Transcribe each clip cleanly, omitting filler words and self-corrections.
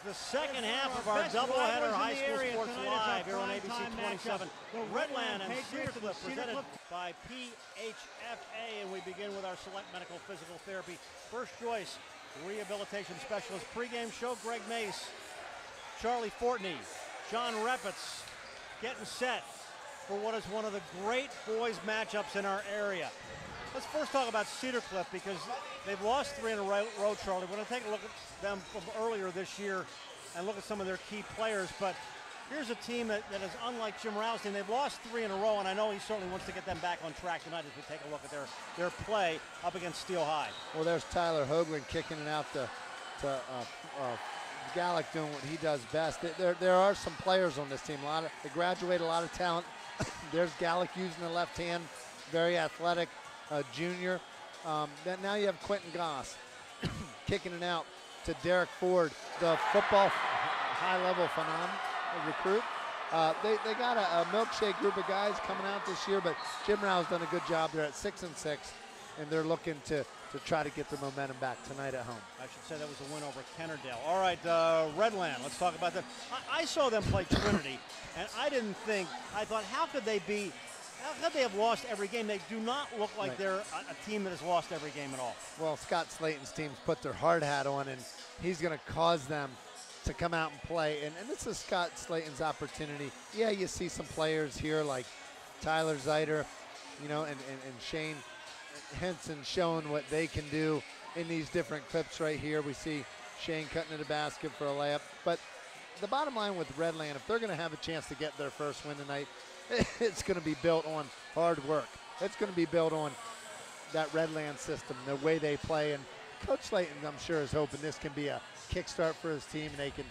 the second half of our doubleheader High School Sports Live here on ABC 27. Redland and Cedar presented by PHFA, and we begin with our Select Medical Physical Therapy First Choice Rehabilitation Specialist Pregame show. Greg Mace, Charlie Fortney, John Repitz getting set for what is one of the great boys matchups in our area. Let's first talk about Cedar Cliff because they've lost 3 in a row, Charlie. We're going to take a look at them from earlier this year and look at some of their key players. But here's a team that is unlike Jim Rouse, and they've lost 3 in a row, and I know he certainly wants to get them back on track tonight as we take a look at their play up against Steel High. Well, there's Tyler Hoagland kicking it out to Gallick doing what he does best. There are some players on this team. They graduate a lot of talent. There's Gallick using the left hand, very athletic. Junior. Now you have Quentin Goss kicking it out to Derek Ford, the football high-level recruit. They got a milkshake group of guys coming out this year, but Jim Rowe's done a good job. They're at 6-6, and they're looking to try to get their momentum back tonight at home. I should say that was a win over Kennerdale. All right, Redland, let's talk about that. I saw them play Trinity, and I thought, how could they have lost every game? They do not look like they're a team that has lost every game at all. Well, Scott Slayton's team's put their hard hat on, and he's going to cause them to come out and play. And this is Scott Slayton's opportunity. Yeah, you see some players here like Tyler Zeiter, and Shane Henson showing what they can do in these different clips right here. We see Shane cutting to the basket for a layup. But the bottom line with Redland, if they're going to have a chance to get their first win tonight, it's going to be built on hard work. It's going to be built on that Redland system, the way they play. And Coach Slayton, I'm sure, is hoping this can be a kickstart for his team and they can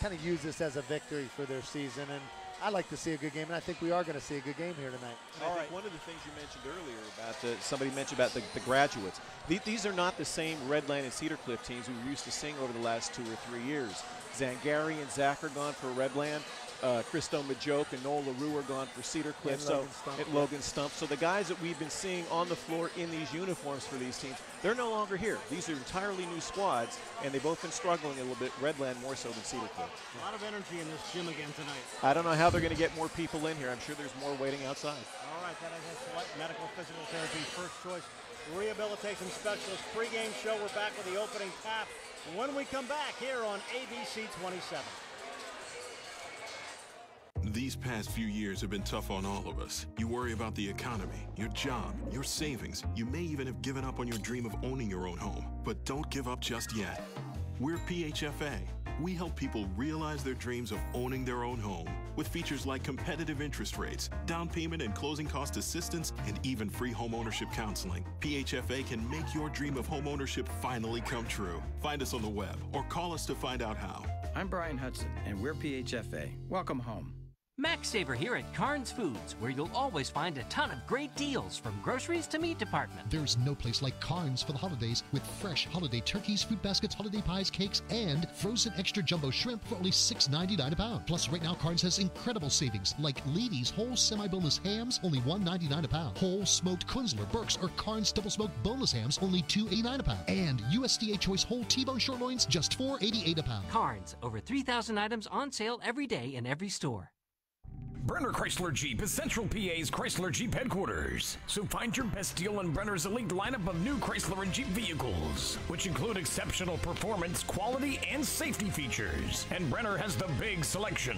kind of use this as a victory for their season. And I'd like to see a good game, and I think we are going to see a good game here tonight. All right. One of the things you mentioned earlier about somebody mentioned about the graduates. These are not the same Redland and Cedar Cliff teams we used to seeing over the last 2 or 3 years. Zangari and Zach are gone for Redland. Christo Majoke and Noel LaRue are gone for Cedar Cliff. Logan Stump. So the guys that we've been seeing on the floor in these uniforms for these teams, they're no longer here. These are entirely new squads, and they've both been struggling a little bit. Redland more so than Cedar Cliff. A lot of energy in this gym again tonight. I don't know how they're going to get more people in here. I'm sure there's more waiting outside. All right, that is Select Medical Physical Therapy First Choice Rehabilitation Specialist Pregame show. We're back with the opening tap when we come back here on ABC 27. These past few years have been tough on all of us. You worry about the economy, your job, your savings. You may even have given up on your dream of owning your own home. But don't give up just yet. We're PHFA. We help people realize their dreams of owning their own home with features like competitive interest rates, down payment and closing cost assistance, and even free home ownership counseling. PHFA can make your dream of home ownership finally come true. Find us on the web or call us to find out how. I'm Brian Hudson, and we're PHFA. Welcome home. Max Saver here at Carnes Foods, where you'll always find a ton of great deals from groceries to meat department. There's no place like Carnes for the holidays with fresh holiday turkeys, fruit baskets, holiday pies, cakes, and frozen extra jumbo shrimp for only $6.99 a pound. Plus, right now, Carnes has incredible savings like Levy's whole semi-boneless hams, only $1.99 a pound. Whole smoked Kunzler, Burke's, or Carnes double smoked boneless hams, only $2.89 a pound. And USDA choice whole T-bone short loins, just $4.88 a pound. Carnes, over 3,000 items on sale every day in every store. Brenner Chrysler Jeep is Central PA's Chrysler Jeep headquarters. So find your best deal on Brenner's elite lineup of new Chrysler and Jeep vehicles, which include exceptional performance, quality, and safety features. And Brenner has the big selection,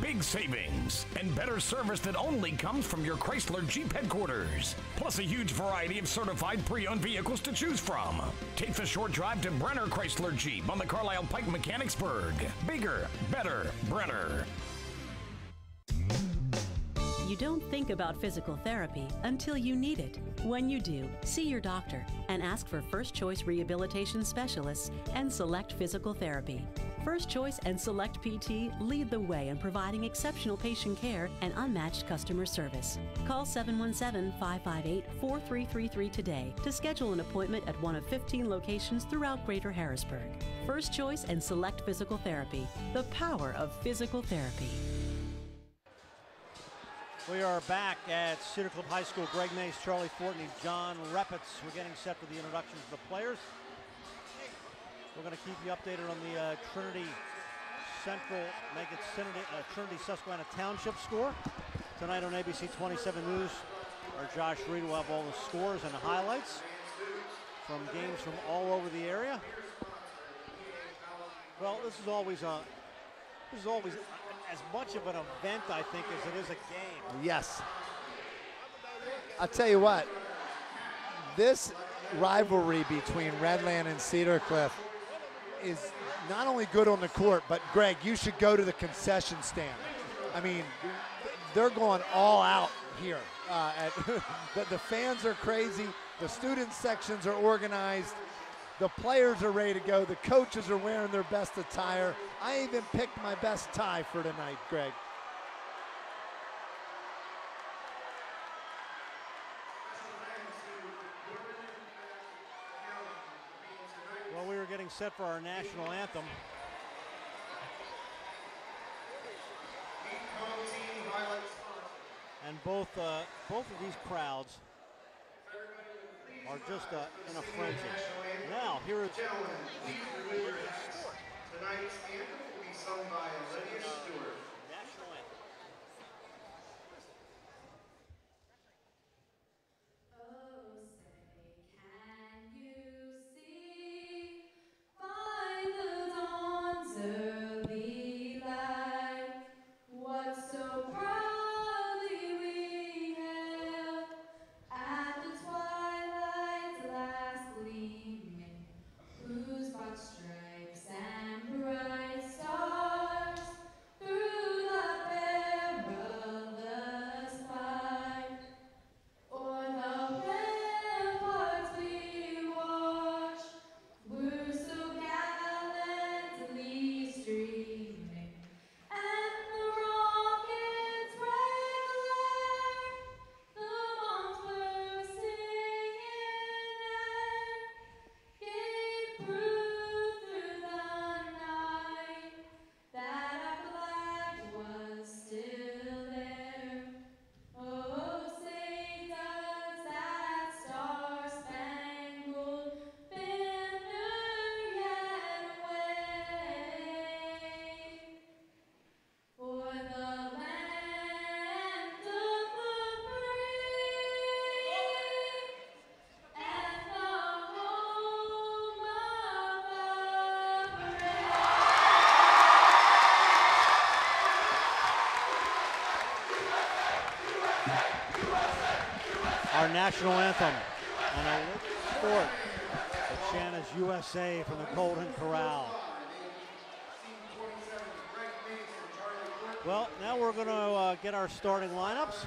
big savings, and better service that only comes from your Chrysler Jeep headquarters. Plus a huge variety of certified pre-owned vehicles to choose from. Take the short drive to Brenner Chrysler Jeep on the Carlisle Pike Mechanicsburg. Bigger, better, Brenner. You don't think about physical therapy until you need it. When you do, see your doctor and ask for First Choice Rehabilitation Specialists and Select Physical Therapy. First Choice and Select PT lead the way in providing exceptional patient care and unmatched customer service. Call 717-558-4333 today to schedule an appointment at one of 15 locations throughout Greater Harrisburg. First Choice and Select Physical Therapy, the power of physical therapy. We are back at Cedar Cliff High School. Greg Mace, Charlie Fortney, John Repitz. We're getting set for the introductions of the players. We're going to keep you updated on the Trinity Central make it Trinity Susquehanna Township score. Tonight on ABC 27 News, our Josh Reed will have all the scores and the highlights from games from all over the area. Well, this is always as much of an event, I think, as it is a game. Yes. I'll tell you what, this rivalry between Redland and Cedar Cliff is not only good on the court, but Greg, you should go to the concession stand. I mean, they're going all out here. The fans are crazy. The student sections are organized. The players are ready to go. The coaches are wearing their best attire. I even picked my best tie for tonight, Greg. Well, we were getting set for our national anthem. And both of these crowds are just in a frenzy. Now, here is tonight's anthem will be sung by Olivia Stewart. National anthem. Oh, say, can you see by the dawn's early light what so proudly we hailed at the twilight's last gleaming, whose broad stripes and bright stars through the perilous fight o'er the ramparts we watched were so gallantly streaming, and the rockets' red glare the monks were singing there gave proof through the night that our flag was still there. Oh, say does that star-spangled banner yet wave for the land of the free and the home of the brave? Our national anthem and a lit sport that chant is USA from the Golden Corral. Well, now we're going to get our starting lineups.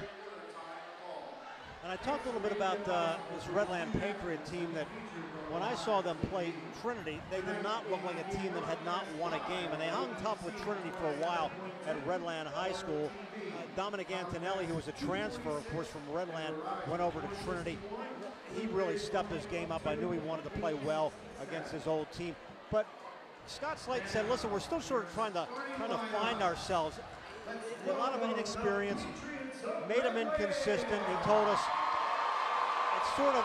And I talked a little bit about this Redland Patriot team that when I saw them play Trinity, they did not look like a team that had not won a game. And they hung tough with Trinity for a while at Redland High School. Dominic Antonelli, who was a transfer, of course, from Redland, went over to Trinity. He really stepped his game up. I knew he wanted to play well against his old team. But Scott Slayton said, listen, we're still sort of trying to find ourselves. A lot of inexperience made him inconsistent. He told us it sort of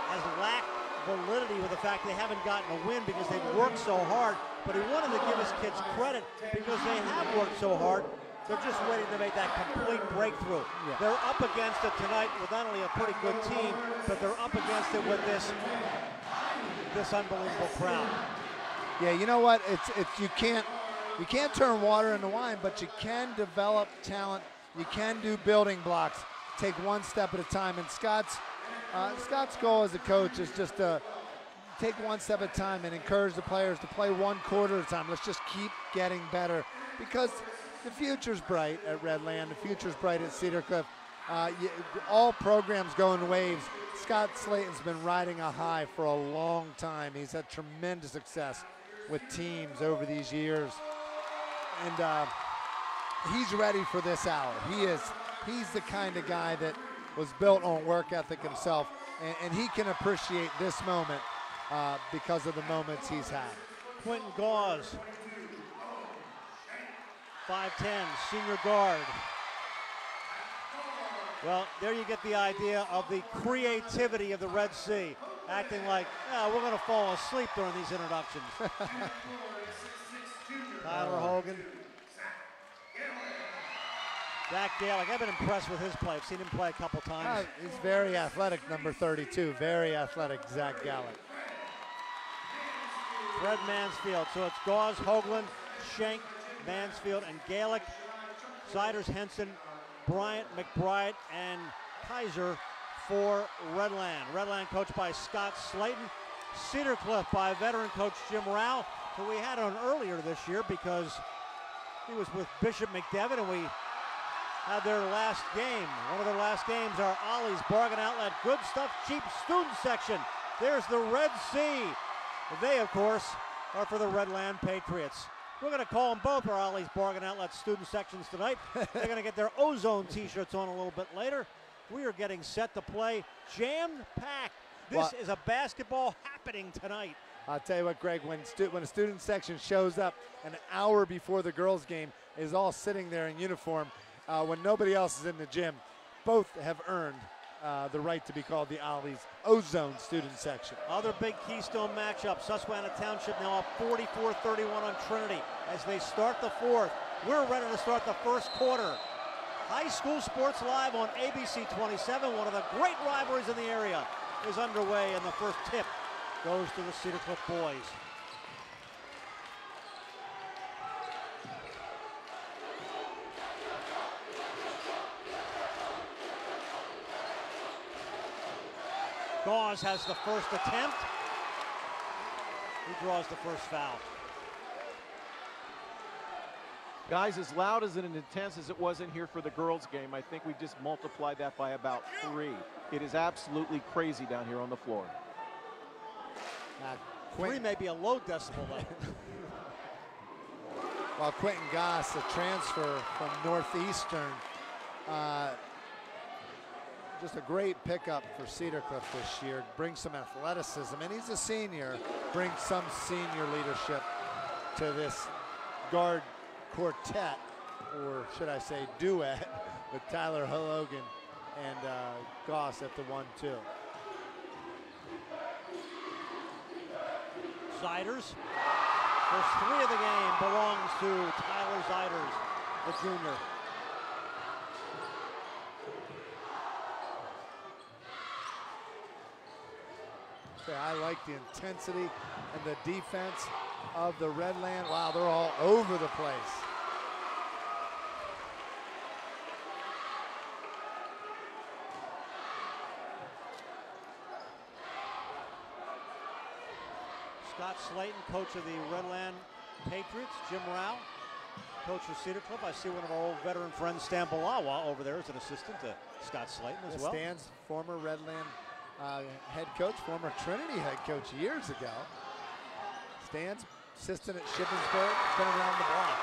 has lacked validity with the fact they haven't gotten a win because they've worked so hard. But he wanted to give his kids credit because they have worked so hard. They're just waiting to make that complete breakthrough. Yeah. They're up against it tonight with not only a pretty good team, but they're up against it with this unbelievable crowd. Yeah, you know what? You can't turn water into wine, but you can develop talent. You can do building blocks. Take one step at a time. And Scott's goal as a coach is just to take one step at a time and encourage the players to play one quarter at a time. Let's just keep getting better because the future's bright at Redland. The future's bright at Cedar Cliff. All programs go in waves. Scott Slayton's been riding a high for a long time. He's had tremendous success with teams over these years. And he's ready for this hour. He's the kind of guy that was built on work ethic himself, and he can appreciate this moment because of the moments he's had. Quentin Gauze, 5'10", senior guard. Well, there you get the idea of the creativity of the Red Sea, acting like, we're going to fall asleep during these introductions. Tyler Hogan. Zach Galick, I've been impressed with his play. I've seen him play a couple times. He's very athletic, number 32. Very athletic, Zach Galick. Fred Mansfield. So it's Gauze, Hoagland, Schenk, Mansfield, and Galick. Siders, Henson, Bryant, McBride, and Kaiser for Redland. Redland coached by Scott Slayton. Cedar Cliff by veteran coach Jim Rao, who we had on earlier this year because he was with Bishop McDevitt, and we had their last game. One of their last games, our Ollie's Bargain Outlet Good Stuff Cheap Student section. There's the Red Sea. They, of course, are for the Redland Patriots. We're going to call them both our Ollie's Bargain Outlet student sections tonight. They're going to get their Ozone t-shirts on a little bit later. We are getting set to play jam-packed. This is a basketball happening tonight. I'll tell you what, Greg, when a student section shows up an hour before the girls' game, is all sitting there in uniform, when nobody else is in the gym, both have earned the right to be called the Ollie's Ozone student section. Other big Keystone matchup. Susquehanna Township now up 44-31 on Trinity as they start the fourth. We're ready to start the first quarter. High school sports live on ABC 27. One of the great rivalries in the area is underway, and the first tip goes to the Cedar Cliff boys. Gauze has the first attempt. He draws the first foul. Guys, as loud as and intense as it was in here for the girls' game, I think we just multiplied that by about 3. It is absolutely crazy down here on the floor. 3 may be a low decibel, though. While Quentin Goss, a transfer from Northeastern, just a great pickup for Cedar Cliff this year. Brings some athleticism, and he's a senior. Brings some senior leadership to this guard quartet, or should I say duet, with Tyler Hogan and Goss at the 1-2. Siders. First 3 of the game belongs to Tyler Siders, the junior. I like the intensity and the defense of the Redland. Wow, they're all over the place. Scott Slayton, coach of the Redland Patriots. Jim Rao, coach of Cedar Cliff. I see one of our old veteran friends, Stan Balawa, over there as an assistant to Scott Slayton as well. Stan's former Redland head coach, former Trinity head coach years ago. Stan's assistant at Shippensburg, been around the block.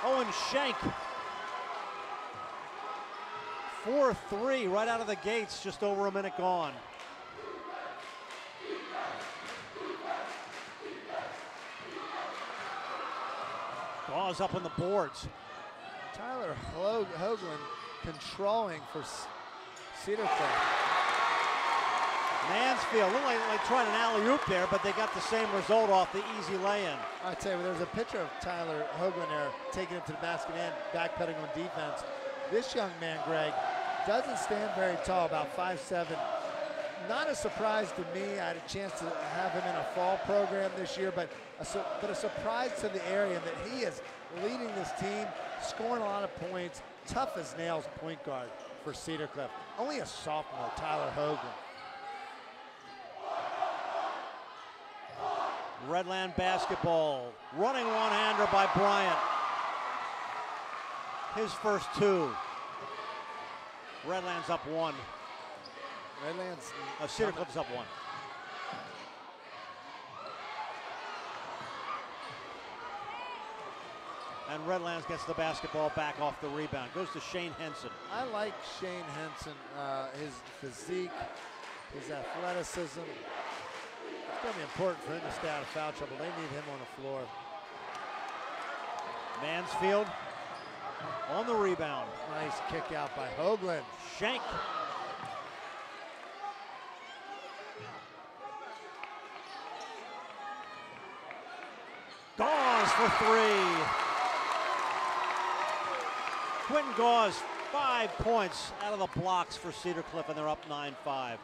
Owen Schenk. 4-3 right out of the gates, just over a minute gone. Gauze up on the boards. Tyler Hoagland controlling for Cedar Cliff. Mansfield, looked like trying an alley-oop there, but they got the same result off the easy lay-in. I tell you, there's a picture of Tyler Hoagland there taking it to the basket and backpedaling on defense. This young man, Greg, doesn't stand very tall, about 5'7". Not a surprise to me. I had a chance to have him in a fall program this year, but a surprise to the area that he is leading this team, scoring a lot of points, tough as nails point guard for Cedar Cliff. Only a sophomore, Tyler Hoagland. Redland basketball. Running one-hander by Bryant. His first 2. Redland's up 1. Cedar Cliff's up 1. And Redlands gets the basketball back off the rebound. Goes to Shane Henson. I like Shane Henson, his physique, his athleticism. It's going to be important for him to stay out of foul trouble. They need him on the floor. Mansfield on the rebound. Nice kick out by Hoagland. Schenk. Gauze for three. Quentin Gauze, 5 points out of the blocks for Cedar Cliff, and they're up 9-5.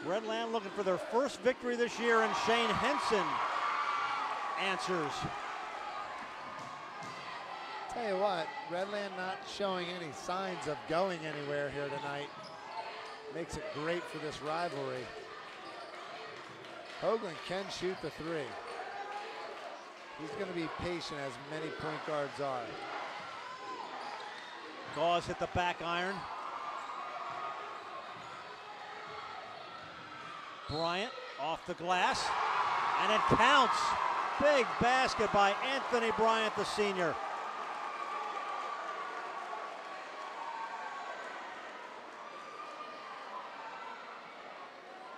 Redland looking for their first victory this year, and Shane Henson answers. Tell you what, Redland not showing any signs of going anywhere here tonight. Makes it great for this rivalry. Hoagland can shoot the three. He's going to be patient, as many point guards are. Gauze hit the back iron. Bryant off the glass, and it counts. Big basket by Anthony Bryant, the senior.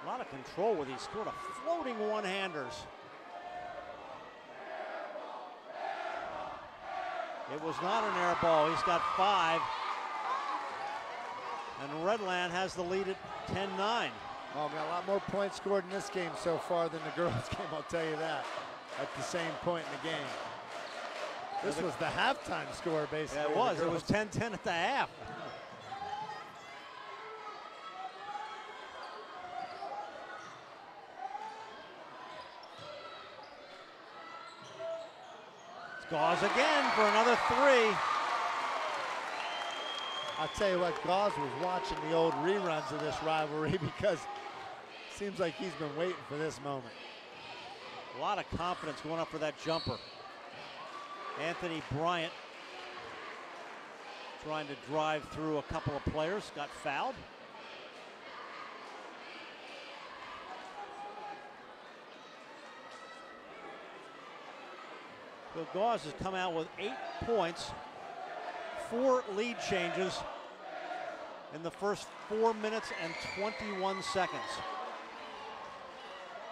A lot of control with these sort of floating one-handers. It was not an air ball. He's got 5. And Redland has the lead at 10-9. Oh, man, a lot more points scored in this game so far than the girls' game, I'll tell you that, at the same point in the game. This was the halftime score, basically. Yeah, it was. It was 10-10 at the half. It's Gauze again for another 3. I'll tell you what, Gauze was watching the old reruns of this rivalry because it seems like he's been waiting for this moment. A lot of confidence going up for that jumper. Anthony Bryant trying to drive through a couple of players, got fouled. So Gauze has come out with 8 points, 4 lead changes in the first 4 minutes and 21 seconds.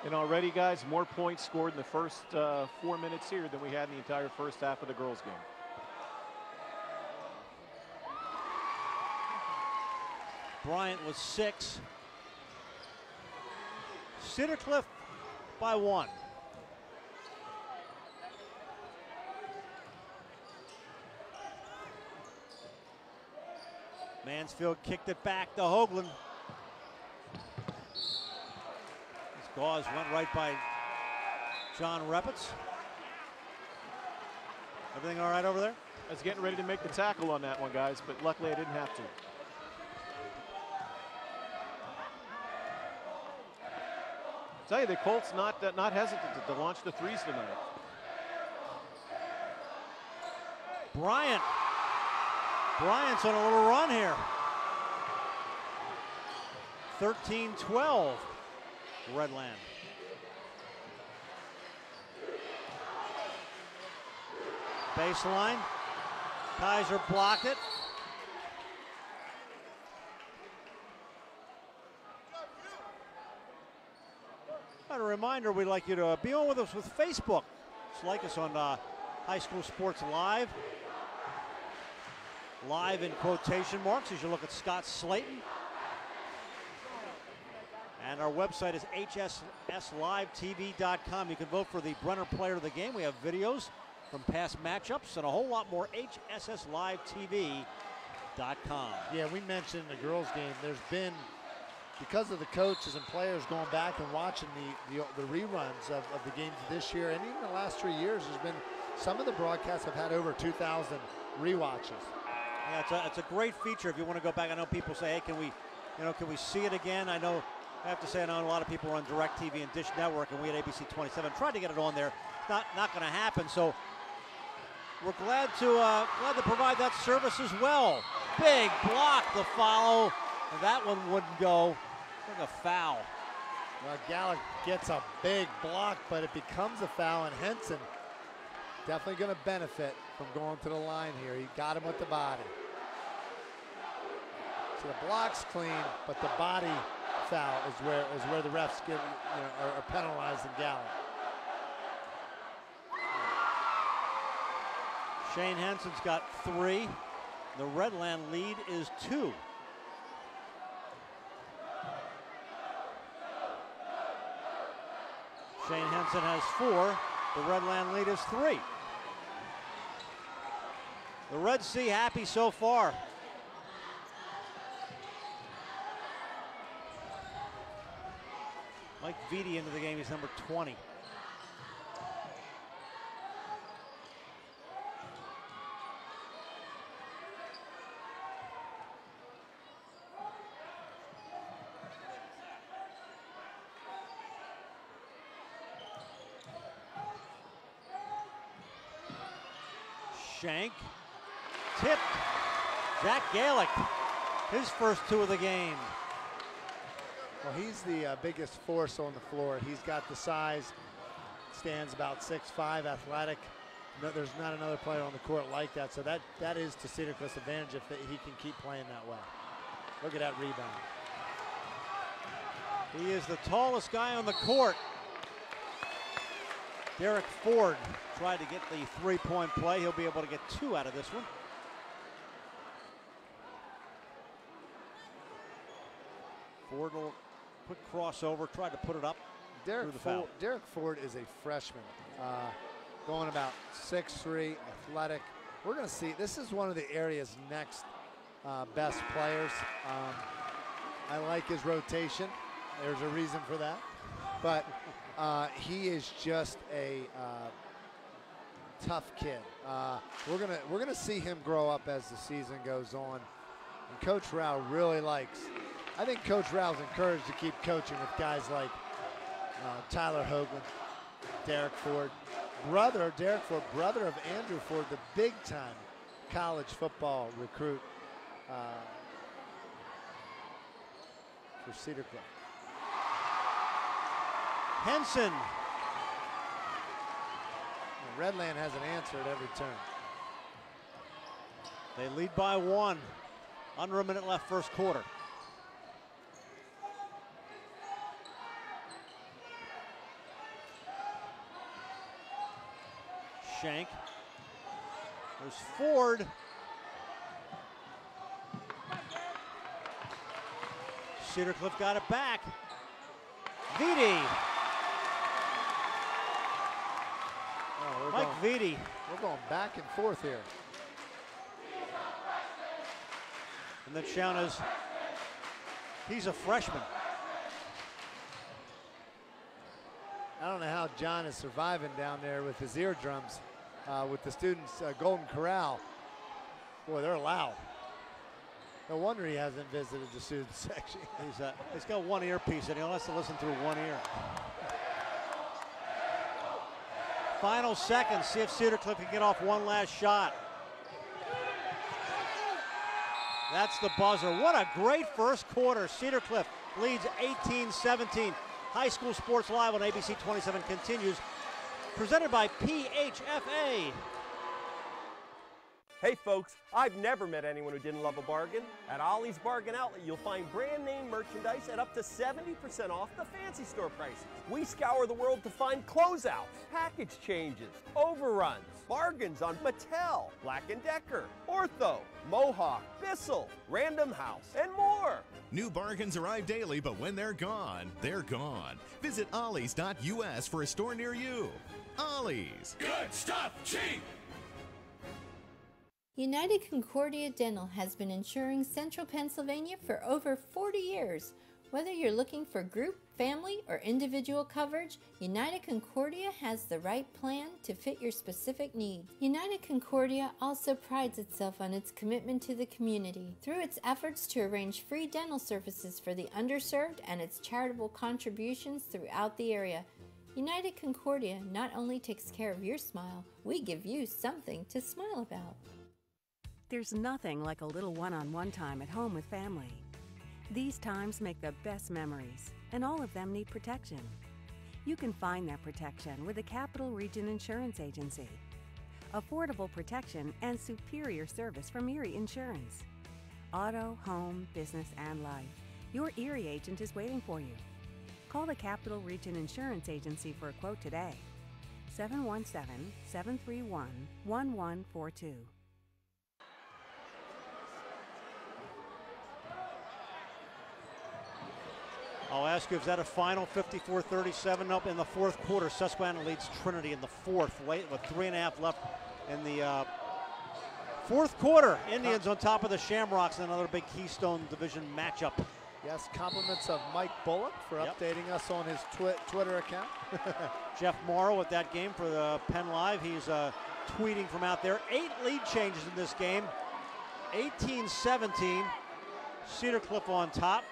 And already, guys, more points scored in the first 4 minutes here than we had in the entire first half of the girls' game. Bryant was 6. Cedar Cliff by 1. Mansfield kicked it back to Hoagland. This Gauze went right by John Repitz. Everything all right over there? I was getting ready to make the tackle on that one, guys, but luckily I didn't have to. Tell you, the Colts not hesitant to launch the threes tonight. Bryant's on a little run here. 13-12, Redland. Baseline, Kaiser blocked it. And a reminder, we'd like you to be on with us with Facebook. Just like us on High School Sports Live. Live in quotation marks as you look at Scott Slayton. And our website is hsslivetv.com. You can vote for the Brenner Player of the Game. We have videos from past matchups and a whole lot more. hsslivetv.com. Yeah, we mentioned in the girls' game, there's been, because of the coaches and players going back and watching the reruns of the games this year, and even the last 3 years, there's been, some of the broadcasts have had over 2,000 rewatches. Yeah, it's a great feature if you want to go back. I know people say, hey, can we see it again? I have to say, I know a lot of people are on DirecTV and Dish Network, and we at ABC 27 tried to get it on there. It's not going to happen. So we're glad to provide that service as well. Big block, the follow. And that one wouldn't go. Like a foul. Well, Gallick gets a big block, but it becomes a foul, and Henson definitely going to benefit from going to the line here. He got him with the body. So the block's clean, but the body foul is where the refs are penalizing Gallick. Shane Henson's got 3. The Redland lead is 2. Shane Henson has 4. The Redland lead is 3. The Red Sea happy so far. Mike Vitti into the game, he's number 20. Shank, tipped. Jack Galick, his first 2 of the game. Well, he's the biggest force on the floor. He's got the size, stands about 6'5", athletic. No, there's not another player on the court like that, so that is to Cedar Cliff's advantage if he can keep playing that way. Look at that rebound. He is the tallest guy on the court. Derek Ford tried to get the 3-point play. He'll be able to get 2 out of this one. Ford will quick crossover, tried to put it up. Derek Ford is a freshman, going about 6'3", athletic. We're going to see, this is one of the area's next best players. I like his rotation. There's a reason for that. But he is just a tough kid. We're gonna see him grow up as the season goes on. And Coach Rao really likes. I think Coach Rao's encouraged to keep coaching with guys like Tyler Hoagland, Derek Ford, brother of Andrew Ford, the big-time college football recruit for Cedar Cliff. Henson. And Redland has an answer at every turn. They lead by 1. Under a minute left, first quarter. Shank. There's Ford. Cedar Cliff got it back. Vitti. Mike Vitti. We're going back and forth here. And then Shauna's, he's a freshman. I don't know how John is surviving down there with his eardrums with the students' Golden Corral. Boy, they're loud. No wonder he hasn't visited the student section. He's got one earpiece and he has to listen through one ear. Final seconds, see if Cedar Cliff can get off one last shot. That's the buzzer. What a great first quarter. Cedar Cliff leads 18-17. High School Sports Live on ABC 27 continues. Presented by PHFA. Hey folks, I've never met anyone who didn't love a bargain. At Ollie's Bargain Outlet, you'll find brand name merchandise at up to 70% off the fancy store prices. We scour the world to find closeouts, package changes, overruns, bargains on Mattel, Black & Decker, Ortho, Mohawk, Bissell, Random House, and more. New bargains arrive daily, but when they're gone, they're gone. Visit ollies.us for a store near you. Ollie's. Good stuff, cheap! United Concordia Dental has been insuring Central Pennsylvania for over 40 years. Whether you're looking for group, family, or individual coverage, United Concordia has the right plan to fit your specific needs. United Concordia also prides itself on its commitment to the community through its efforts to arrange free dental services for the underserved and its charitable contributions throughout the area. United Concordia not only takes care of your smile, we give you something to smile about. There's nothing like a little one-on-one time at home with family. These times make the best memories, and all of them need protection. You can find that protection with the Capital Region Insurance Agency. Affordable protection and superior service from Erie Insurance. Auto, home, business, and life. Your Erie agent is waiting for you. Call the Capital Region Insurance Agency for a quote today. 717-731-1142. I'll ask you, is that a final 54-37? Nope, in the fourth quarter, Susquehanna leads Trinity in the fourth, late with 3.5 left in the fourth quarter. Indians on top of the Shamrocks in another big Keystone Division matchup. Yes, compliments of Mike Bullock for updating us on his Twitter account. Jeff Morrow with that game for the Penn Live. He's tweeting from out there. 8 lead changes in this game. 18-17. Cedar Cliff on top.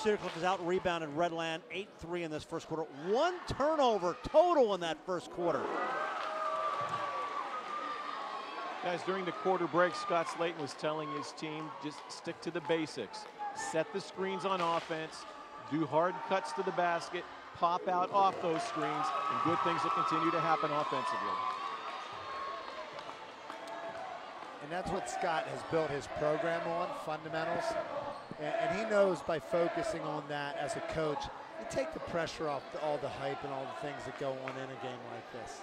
Cedar Cliff is out rebounded Redland 8-3 in this first quarter. 1 turnover total in that first quarter. Guys, during the quarter break, Scott Slayton was telling his team, just stick to the basics. Set the screens on offense, do hard cuts to the basket, pop out off those screens, and good things will continue to happen offensively. And that's what Scott has built his program on, fundamentals. And he knows by focusing on that as a coach, you take the pressure off all the hype and all the things that go on in a game like this.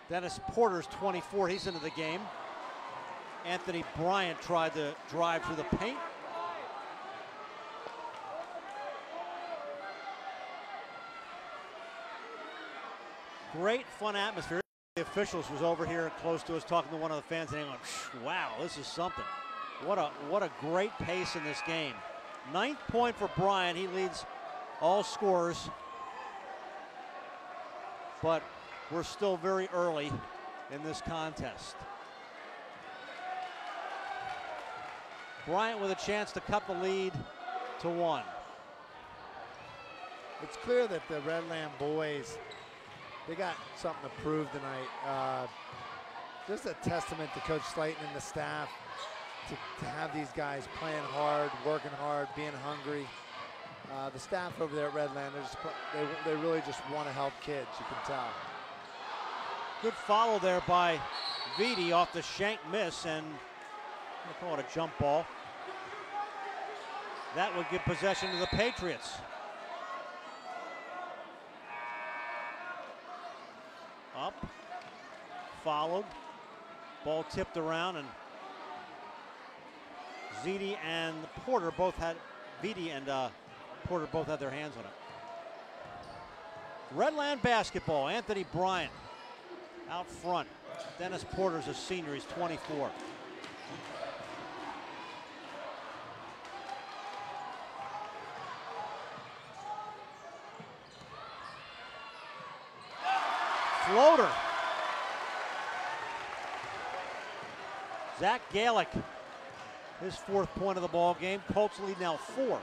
Dennis Porter's 24, he's into the game. Anthony Bryant tried to drive through the paint. Great fun atmosphere. The officials was over here close to us talking to one of the fans and they went, wow, this is something. What a great pace in this game. 9th point for Bryant. He leads all scorers. But we're still very early in this contest. Bryant with a chance to cut the lead to 1. It's clear that the Redland boys, they got something to prove tonight. Just a testament to Coach Slayton and the staff to have these guys playing hard, working hard, being hungry. The staff over there at Redland, they really just want to help kids, you can tell. Good follow there by Vitti off the shank miss, and we'll call it a jump ball. That would give possession to the Patriots. Up, followed, ball tipped around, and Vitti and Porter both had, Vitti and Porter both had their hands on it. Redland basketball, Anthony Bryant out front. Dennis Porter's a senior, he's 24. Floater. Zach Galick, his 4th point of the ball game. Colts lead now 4.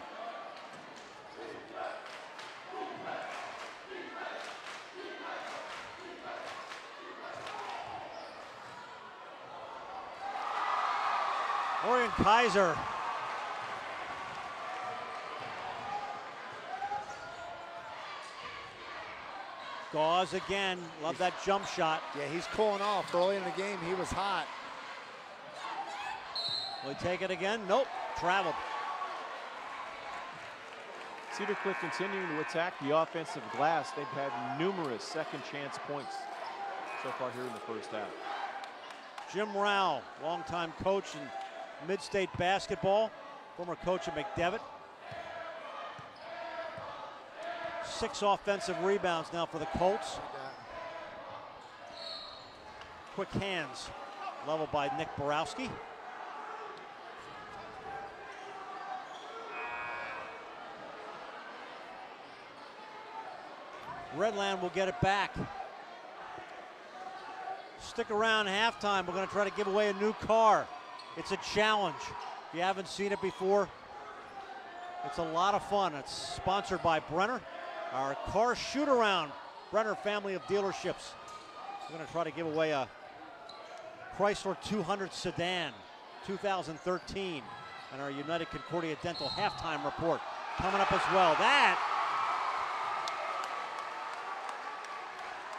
Orion Kaiser. Gauze again, love that jump shot. Yeah, he's cooling off. Early in the game, he was hot. Will he take it again? Nope, traveled. Cedar Cliff continuing to attack the offensive glass. They've had numerous second chance points so far here in the first half. Jim Rao, longtime coach in Mid-State basketball, former coach at McDevitt. 6 offensive rebounds now for the Colts. Quick hands, leveled by Nick Borowski. Redland will get it back. Stick around halftime. We're going to try to give away a new car. It's a challenge. If you haven't seen it before, it's a lot of fun. It's sponsored by Brenner, our car shoot-around. Brenner family of dealerships. We're going to try to give away a Chrysler 200 sedan, 2013, and our United Concordia Dental halftime report coming up as well. That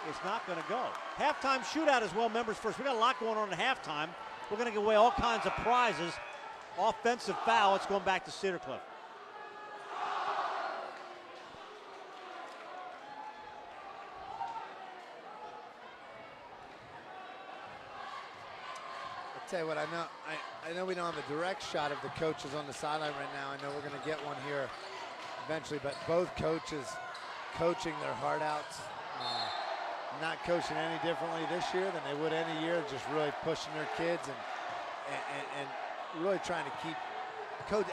is not going to go. Halftime shootout as well, members first. We got a lot going on at halftime. We're going to give away all kinds of prizes. Offensive foul, it's going back to Cedar Cliff. Tell you what, I know we don't have a direct shot of the coaches on the sideline right now. I know we're going to get one here eventually, but both coaches coaching their heart out, not coaching any differently this year than they would any year, just really pushing their kids and really trying to keep Coach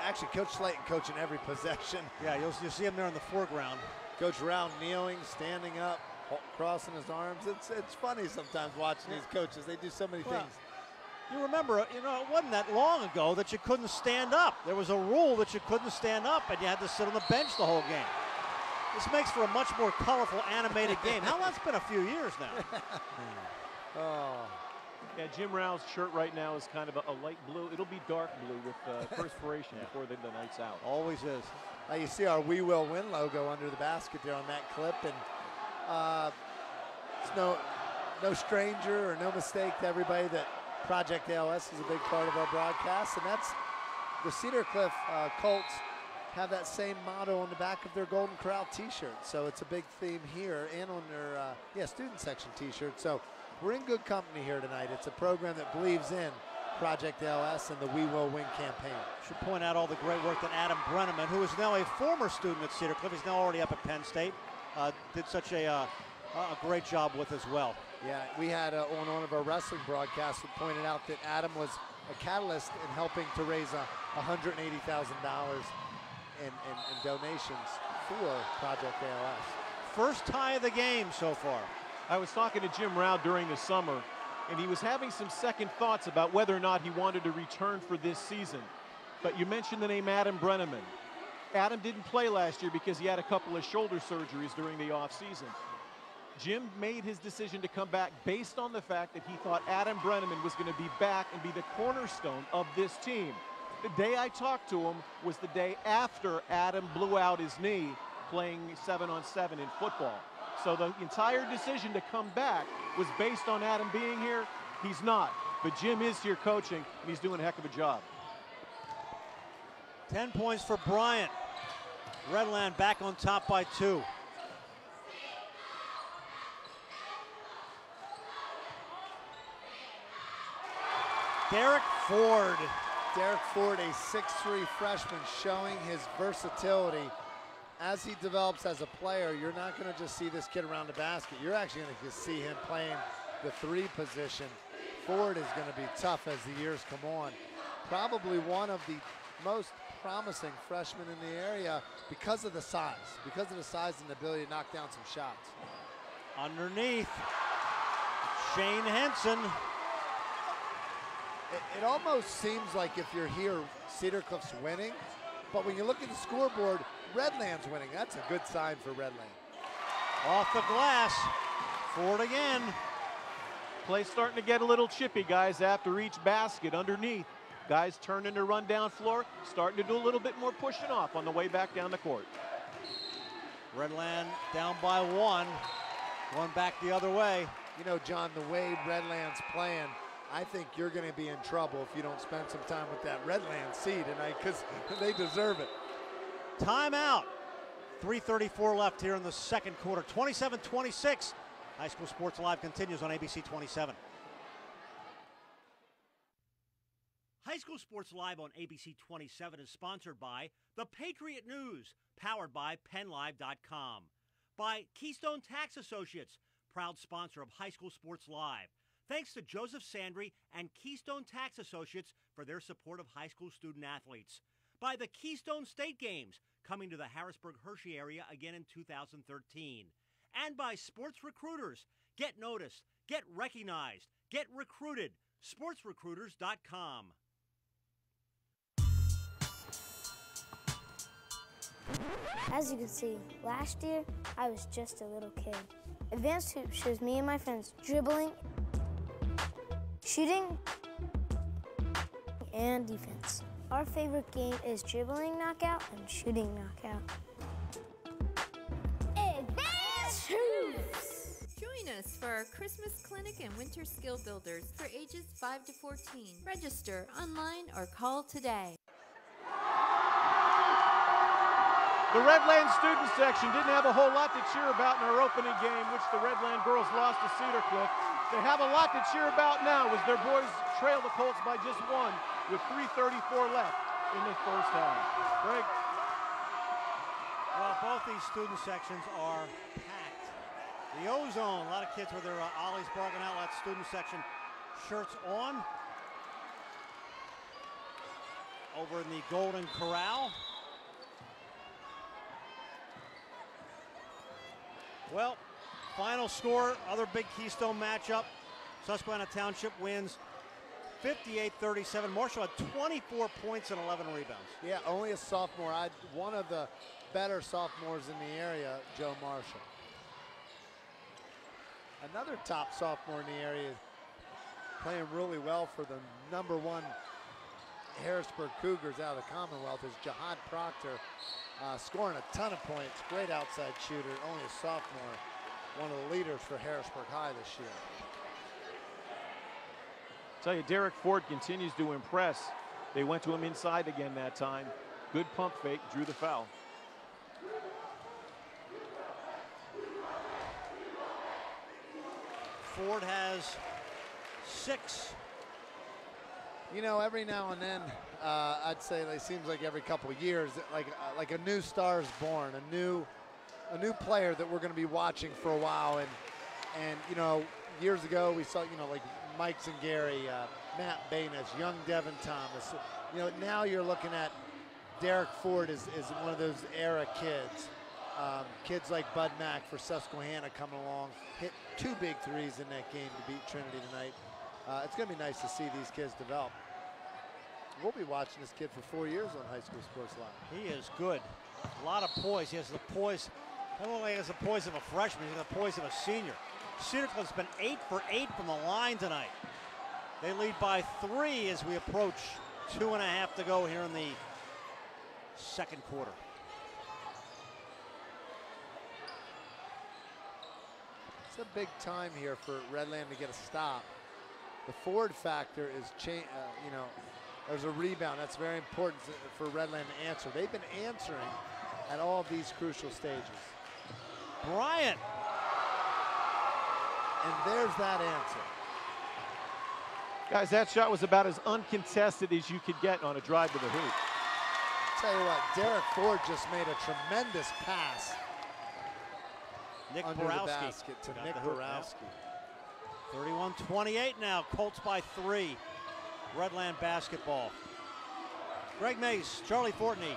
Slayton coaching every possession. Yeah, you'll see him there in the foreground. Coach Rao kneeling, standing up, crossing his arms. It's funny sometimes watching these coaches. They do so many things. You remember, it wasn't that long ago that you couldn't stand up. There was a rule that you couldn't stand up, and you had to sit on the bench the whole game. This makes for a much more colorful, animated game. How long's been a few years now? Oh. Yeah, Jim Rao's shirt right now is kind of a light blue. It'll be dark blue with perspiration before the night's out. Always is. You see our We Will Win logo under the basket there on that clip, and it's no stranger or no mistake to everybody that Project ALS is a big part of our broadcast, and that's the Cedar Cliff Colts have that same motto on the back of their Golden Corral t-shirt. So it's a big theme here and on their student section t-shirt. So we're in good company here tonight. It's a program that believes in Project ALS and the We Will Win campaign. Should point out all the great work that Adam Brenneman, who is now a former student at Cedar Cliff, he's now already up at Penn State, did such a great job with as well. Yeah, we had on one of our wrestling broadcasts who pointed out that Adam was a catalyst in helping to raise $180,000 in donations for Project ALS. First tie of the game so far. I was talking to Jim Rao during the summer, and he was having some second thoughts about whether or not he wanted to return for this season. But you mentioned the name Adam Brenneman. Adam didn't play last year because he had a couple of shoulder surgeries during the offseason. Jim made his decision to come back based on the fact that he thought Adam Brenneman was going to be back and be the cornerstone of this team. The day I talked to him was the day after Adam blew out his knee playing 7-on-7 in football. So the entire decision to come back was based on Adam being here. He's not, but Jim is here coaching, and he's doing a heck of a job. 10 points for Bryant. Redland back on top by 2. Derek Ford. Derek Ford, a 6'3" freshman, showing his versatility. As he develops as a player, you're not going to just see this kid around the basket. You're actually going to see him playing the 3 position. Ford is going to be tough as the years come on. Probably one of the most promising freshmen in the area because of the size and the ability to knock down some shots. Underneath, Shane Henson. It almost seems like if you're here, Cedar Cliff's winning, but when you look at the scoreboard, Redland's winning. That's a good sign for Redland. Off the glass, Ford again. Play's starting to get a little chippy, guys, after each basket underneath. Guys turning to run down floor, starting to do a little bit more pushing off on the way back down the court. Redland down by 1. One back the other way. You know, John, the way Redland's playing, I think you're going to be in trouble if you don't spend some time with that Redland seed tonight, because they deserve it. Timeout. 3:34 left here in the second quarter. 27-26. High School Sports Live continues on ABC 27. High School Sports Live on ABC 27 is sponsored by The Patriot News, powered by PennLive.com. By Keystone Tax Associates, proud sponsor of High School Sports Live. Thanks to Joseph Sandry and Keystone Tax Associates for their support of high school student athletes. By the Keystone State Games, coming to the Harrisburg-Hershey area again in 2013. And by Sports Recruiters. Get noticed, get recognized, get recruited. SportsRecruiters.com. As you can see, last year I was just a little kid. Advanced Hoops shows me and my friends dribbling, shooting, and defense. Our favorite game is dribbling knockout and shooting knockout. Advanced Hoops! Join us for our Christmas clinic and winter skill builders for ages 5 to 14. Register online or call today. The Redland student section didn't have a whole lot to cheer about in our opening game, which the Redland girls lost to Cedar Cliff. They have a lot to cheer about now as their boys trail the Colts by just one with 3:34 left in the first half. Greg? Well, both these student sections are packed. The Ozone, a lot of kids with their Ollie's Bargain Outlet student section shirts on. Over in the Golden Corral. Well, final score, other big Keystone matchup. Susquehanna Township wins 58-37. Marshall had 24 points and 11 rebounds. Yeah, only a sophomore. One of the better sophomores in the area, Joe Marshall. Another top sophomore in the area playing really well for the #1 Harrisburg Cougars out of the Commonwealth is Jihad Proctor, scoring a ton of points. Great outside shooter, only a sophomore. One of the leaders for Harrisburg High this year. Tell you, Derek Ford continues to impress. They went to him inside again that time. Good pump fake, drew the foul. Ford has 6. You know, every now and then, I'd say it seems like every couple of years, like a new star is born, a new player that we're going to be watching for a while. And you know, years ago we saw, you know, like Mike Zingari, Matt Baines, young Devin Thomas. You know, now you're looking at Derek Ford is one of those era kids. Kids like Bud Mack for Susquehanna coming along, hit 2 big threes in that game to beat Trinity tonight. It's going to be nice to see these kids develop. We'll be watching this kid for 4 years on High School Sports Live. He is good. A lot of poise. He has the poise. Not only has the poise of a freshman, he's got the poise of a senior. Cedar Cliff's been 8 for 8 from the line tonight. They lead by 3 as we approach 2.5 to go here in the second quarter. It's a big time here for Redland to get a stop. The Ford factor is, you know, there's a rebound. That's very important for Redland to answer. They've been answering at all of these crucial stages. Bryant. And there's that answer. Guys, that shot was about as uncontested as you could get on a drive to the hoop. Tell you what, Derek Ford just made a tremendous pass. Nick under Borowski. the basket to Nick Borowski. 31-28 now, Colts by 3. Redland basketball. Greg Mays, Charlie Fortney,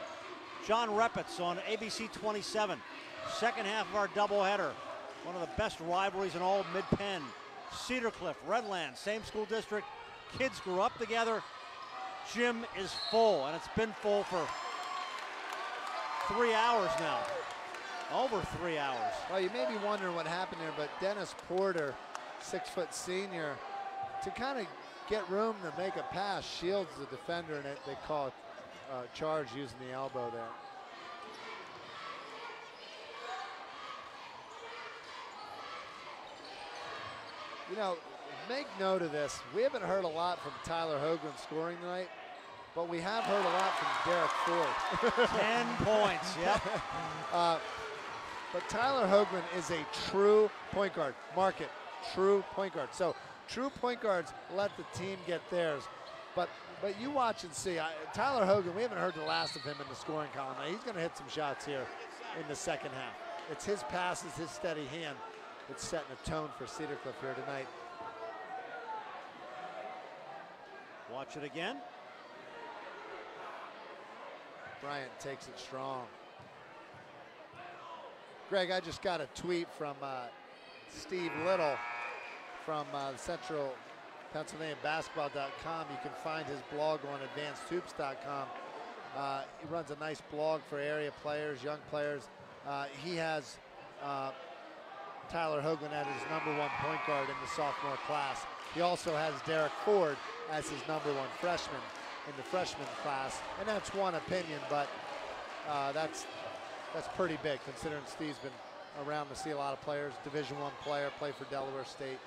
John Repitz on ABC 27. Second half of our doubleheader. One of the best rivalries in all of Mid-Penn. Cedar Cliff, Redland, same school district. Kids grew up together. Gym is full, and it's been full for 3 hours now. Over 3 hours. Well, you may be wondering what happened there, but Dennis Porter, 6-foot senior, to kind of get room to make a pass, shields the defender, and they call it charge using the elbow there. You know, make note of this. We haven't heard a lot from Tyler Hogan scoring tonight, but we have heard a lot from Derek Ford. 10 points, yep. But Tyler Hoagland is a true point guard. Mark it, true point guard. So true point guards let the team get theirs. But you watch and see. Tyler Hoagland, we haven't heard the last of him in the scoring column. Now, he's going to hit some shots here in the second half. It's his passes, his steady hand. It's setting a tone for Cedar Cliff here tonight. Watch it again. Bryant takes it strong. Greg, I just got a tweet from Steve Little from Central Pennsylvania Basketball.com. You can find his blog on AdvancedHoops.com. He runs a nice blog for area players, young players. He has Tyler Hoagland as his #1 point guard in the sophomore class. He also has Derek Ford as his #1 freshman in the freshman class. And that's one opinion, but that's pretty big considering Steve's been around to see a lot of players. Division I player, played for Delaware State.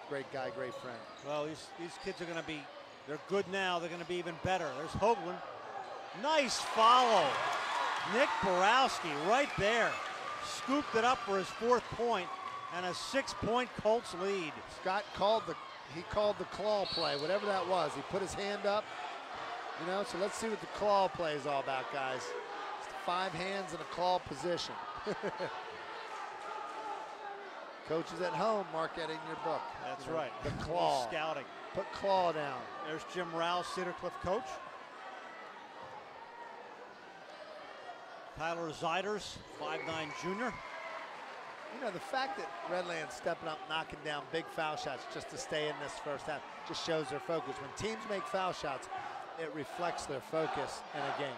Great guy, great friend. Well, these kids are going to be, they're good now. They're going to be even better. There's Hoagland. Nice follow. Nick Borowski right there. Scooped it up for his 4th point. And a 6-point Colts lead. Scott called the claw play, whatever that was. He put his hand up, you know, so let's see what the claw play is all about, guys. It's 5 hands in a claw position. Coaches at home, mark that in your book. That's right. The claw. Scouting. Put claw down. There's Jim Rouse, Cedar Cliff coach. Tyler Ziders, 5'9" junior. You know, the fact that Redland's stepping up, knocking down big foul shots just to stay in this first half just shows their focus. When teams make foul shots, it reflects their focus in a game.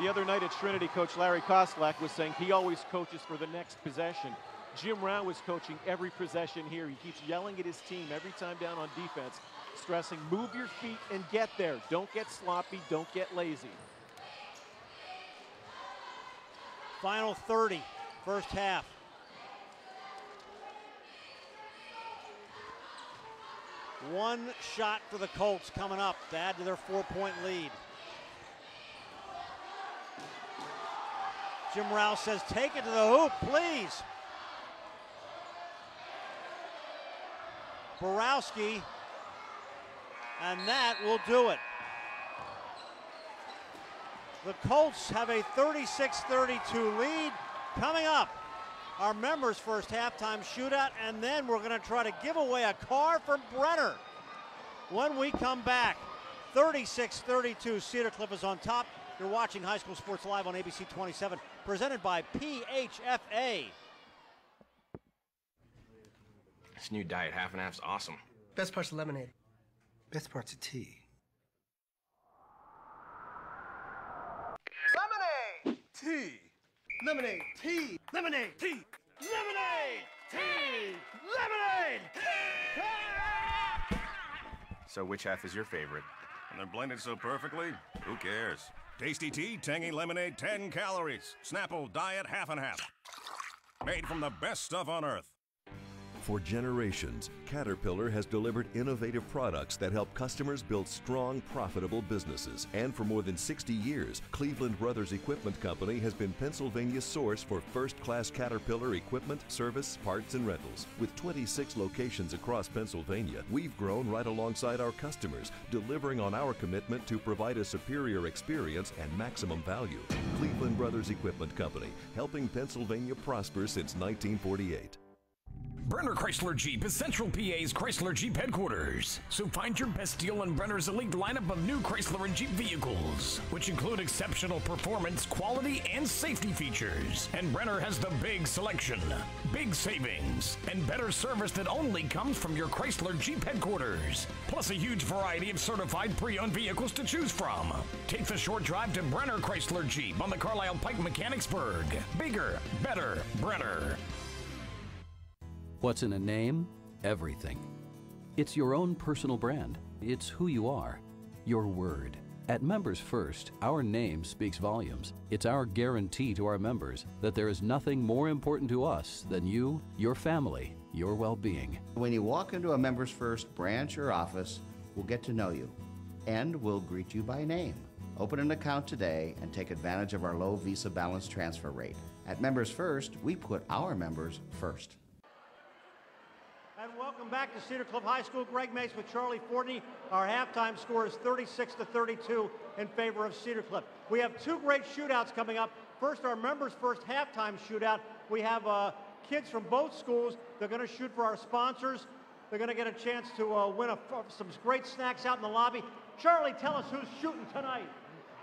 The other night at Trinity, Coach Larry Koslak was saying he always coaches for the next possession. Jim Rowe was coaching every possession here. He keeps yelling at his team every time down on defense, stressing, move your feet and get there. Don't get sloppy, don't get lazy. Final 30, first half. One shot for the Colts coming up to add to their 4-point lead. Jim Rouse says, take it to the hoop, please. Borowski, and that will do it. The Colts have a 36-32 lead. Coming up, our members' first halftime shootout, and then we're going to try to give away a car for Brenner. When we come back, 36-32, Cedar Cliff is on top. You're watching High School Sports Live on ABC 27, presented by PHFA. This new diet half and half's awesome. Best part's lemonade. Best part's a tea. Lemonade! Tea! Lemonade! Tea! Lemonade! Tea! Lemonade! Tea! Lemonade! So which half is your favorite? And they're blended so perfectly, who cares? Tasty tea, tangy lemonade, 10 calories. Snapple diet half and half. Made from the best stuff on earth. For generations, Caterpillar has delivered innovative products that help customers build strong, profitable businesses. And for more than 60 years, Cleveland Brothers Equipment Company has been Pennsylvania's source for first-class Caterpillar equipment, service, parts, and rentals. With 26 locations across Pennsylvania, we've grown right alongside our customers, delivering on our commitment to provide a superior experience and maximum value. Cleveland Brothers Equipment Company, helping Pennsylvania prosper since 1948. Brenner Chrysler Jeep is Central PA's Chrysler Jeep headquarters. So find your best deal on Brenner's elite lineup of new Chrysler and Jeep vehicles, which include exceptional performance, quality, and safety features. And Brenner has the big selection, big savings, and better service that only comes from your Chrysler Jeep headquarters. Plus a huge variety of certified pre-owned vehicles to choose from. Take the short drive to Brenner Chrysler Jeep on the Carlisle Pike Mechanicsburg. Bigger, better, Brenner. What's in a name? Everything. It's your own personal brand. It's who you are. Your word. At Members First, our name speaks volumes. It's our guarantee to our members that there is nothing more important to us than you, your family, your well-being. When you walk into a Members First branch or office, we'll get to know you, and we'll greet you by name. Open an account today and take advantage of our low Visa balance transfer rate. At Members First, we put our members first. And welcome back to Cedar Cliff High School. Greg Mace with Charlie Fortney. Our halftime score is 36-32 in favor of Cedar Cliff. We have two great shootouts coming up. First, our members' first halftime shootout. We have kids from both schools. They're going to shoot for our sponsors. They're going to get a chance to win some great snacks out in the lobby. Charlie, tell us who's shooting tonight.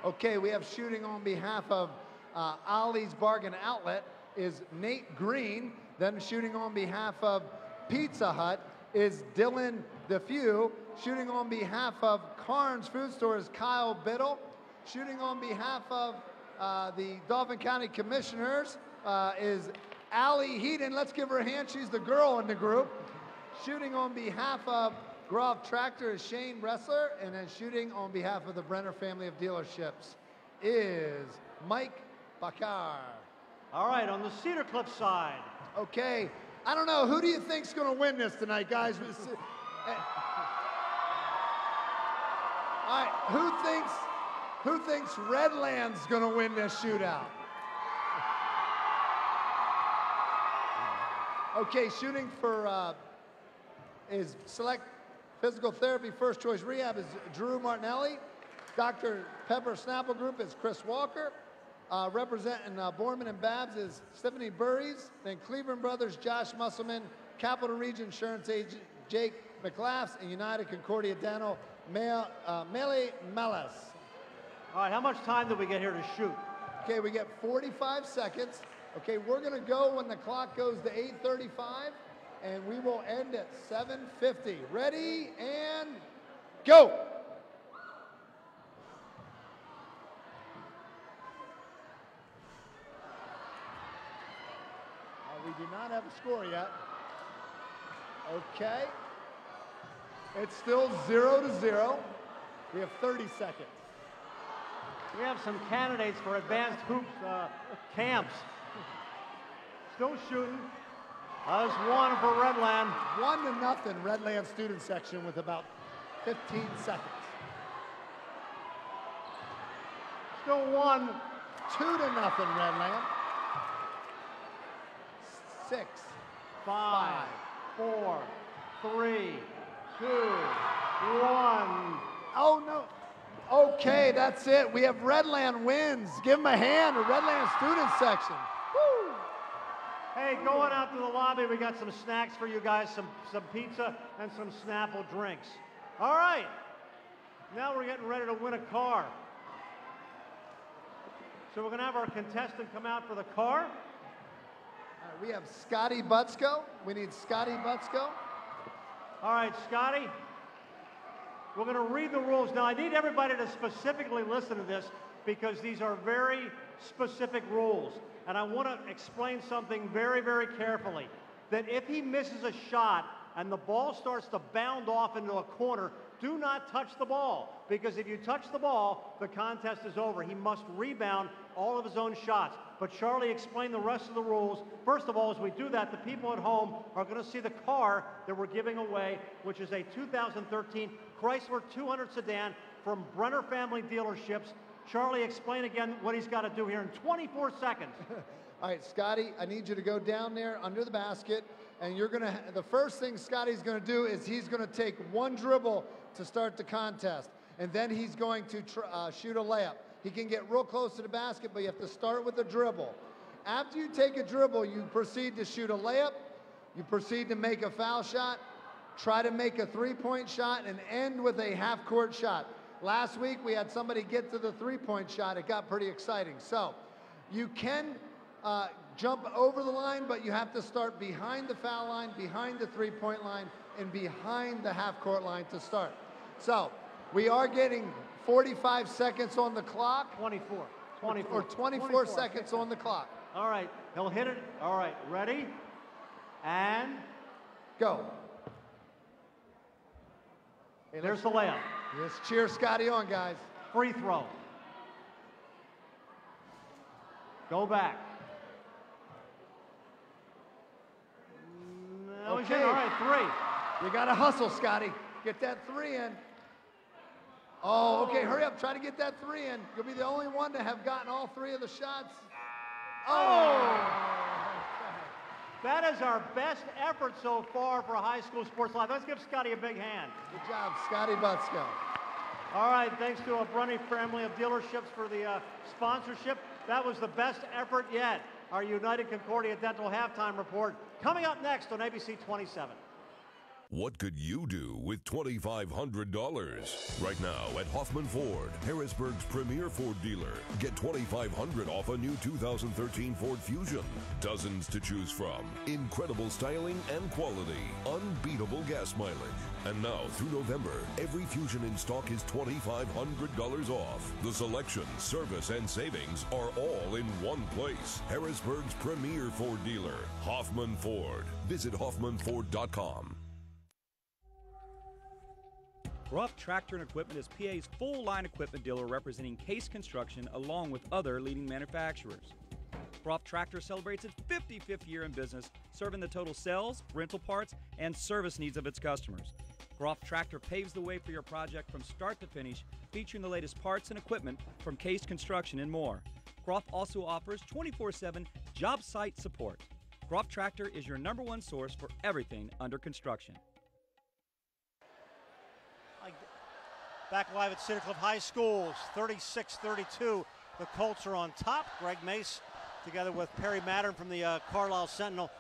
Okay, we have shooting on behalf of Ollie's Bargain Outlet is Nate Green. Then shooting on behalf of Pizza Hut is Dylan DeFew. Shooting on behalf of Carnes Food Store is Kyle Biddle. Shooting on behalf of the Dauphin County Commissioners is Allie Heaton. Let's give her a hand. She's the girl in the group. Shooting on behalf of Groff Tractor is Shane Wrestler. And then shooting on behalf of the Brenner family of dealerships is Mike Bakar. All right, on the Cedar Cliff side. Okay. I don't know. Who do you think's going to win this tonight, guys? All right. Who thinks Redland's going to win this shootout? Okay, shooting for is select physical therapy first choice rehab is Drew Martinelli. Dr. Pepper Snapple Group is Chris Walker. Representing Borman and Babs is Stephanie Burries. Then Cleveland Brothers, Josh Musselman. Capital Region Insurance Agent Jake McLaughlin, and United Concordia Dental Mele Melis. All right, how much time do we get here to shoot? Okay, we get 45 seconds. Okay, we're gonna go when the clock goes to 8:35, and we will end at 7:50. Ready, and go! We do not have a score yet. Okay. It's still 0-0. We have 30 seconds. We have some candidates for advanced hoop camps. Still shooting. That's one for Redland. 1-0 Redland student section with about 15 seconds. Still one. 2-0 Redland. 6, 5, 4, 3, 2, 1. Oh, no. Okay, that's it. We have Redland wins. Give them a hand, a Redland student section. Woo. Hey, going out to the lobby, we got some snacks for you guys, some pizza and some Snapple drinks. All right. Now we're getting ready to win a car. So we're going to have our contestant come out for the car. We have Scotty Butsko. We need Scotty Butsko. All right, Scotty. We're going to read the rules. Now, I need everybody to specifically listen to this because these are very specific rules. And I want to explain something very, very carefully. That if he misses a shot and the ball starts to bound off into a corner, do not touch the ball. Because if you touch the ball, the contest is over. He must rebound all of his own shots. But Charlie explained the rest of the rules. First of all, as we do that, the people at home are going to see the car that we're giving away, which is a 2013 Chrysler 200 sedan from Brenner Family Dealerships. Charlie, explain again what he's got to do here in 24 seconds. All right, Scotty, I need you to go down there under the basket, and you're going to, the first thing Scotty's going to do is he's going to take one dribble to start the contest, and then he's going to shoot a layup. He can get real close to the basket, but you have to start with a dribble. After you take a dribble, you proceed to shoot a layup, you proceed to make a foul shot, try to make a three-point shot, and end with a half-court shot. Last week, we had somebody get to the three-point shot. It got pretty exciting. So you can jump over the line, but you have to start behind the foul line, behind the three-point line, and behind the half-court line to start. So we are getting 45 seconds on the clock. 24. 24 seconds on the clock. All right, he'll hit it. All right, ready? And go. Hey, there's the layup. Let's cheer Scotty on, guys. Free throw. Go back. Okay. All right, 3. You got to hustle, Scotty. Get that 3 in. Oh, okay, hurry up. Try to get that 3 in. You'll be the only one to have gotten all 3 of the shots. Oh! That is our best effort so far for High School Sports Live. Let's give Scotty a big hand. Good job, Scotty Butsko. All right, thanks to a Brunny family of dealerships for the sponsorship. That was the best effort yet. Our United Concordia Dental halftime report coming up next on ABC 27. What could you do with $2,500? Right now at Hoffman Ford, Harrisburg's premier Ford dealer. Get $2,500 off a new 2013 Ford Fusion. Dozens to choose from. Incredible styling and quality. Unbeatable gas mileage. And now through November, every Fusion in stock is $2,500 off. The selection, service, and savings are all in one place. Harrisburg's premier Ford dealer, Hoffman Ford. Visit hoffmanford.com. Ruff Tractor and Equipment is PA's full-line equipment dealer representing Case Construction along with other leading manufacturers. Ruff Tractor celebrates its 55th year in business, serving the total sales, rental parts, and service needs of its customers. Ruff Tractor paves the way for your project from start to finish, featuring the latest parts and equipment from Case Construction and more. Ruff also offers 24/7 job site support. Brough Tractor is your #1 source for everything under construction. Back live at Cedar Cliff High School, 36-32. The Colts are on top. Greg Mace together with Perry Mattern from the Carlisle Sentinel.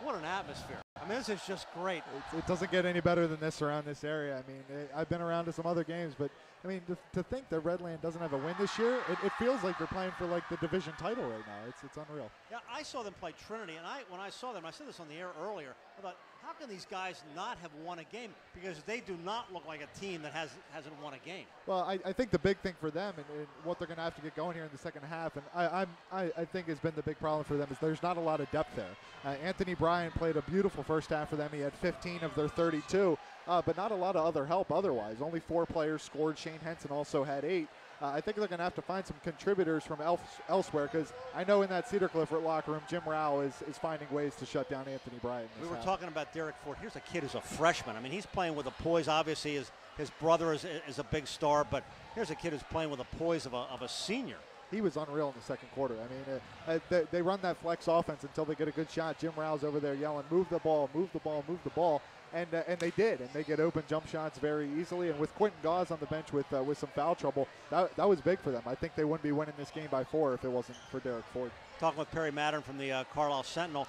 What an atmosphere. I mean, this is just great. It doesn't get any better than this around this area. I mean, I've been around to some other games, but I mean, to think that Redland doesn't have a win this year, it feels like they're playing for like the division title right now. It's unreal. Yeah, I saw them play Trinity, and when I saw them, I said this on the air earlier, I thought, how can these guys not have won a game? Because they do not look like a team that hasn't won a game. Well, I think the big thing for them and what they're going to have to get going here in the second half, and I think has been the big problem for them, is there's not a lot of depth there. Anthony Bryant played a beautiful first half for them. He had 15 of their 32, but not a lot of other help otherwise. Only 4 players scored. Shane Henson also had 8. I think they're going to have to find some contributors from elsewhere, because I know in that Cedar Cliff locker room, Jim Rao is finding ways to shut down Anthony Bryant. We were talking about Derek Ford. Here's a kid who's a freshman. I mean, he's playing with a poise. Obviously, his brother is a big star, but here's a kid who's playing with a poise of a senior. He was unreal in the second quarter. I mean, they run that flex offense until they get a good shot. Jim Rao's over there yelling, move the ball, move the ball, move the ball. And they did, and they get open jump shots very easily. And with Quentin Gauze on the bench with some foul trouble, that was big for them. I think they wouldn't be winning this game by 4 if it wasn't for Derek Ford. Talking with Perry Mattern from the Carlisle Sentinel.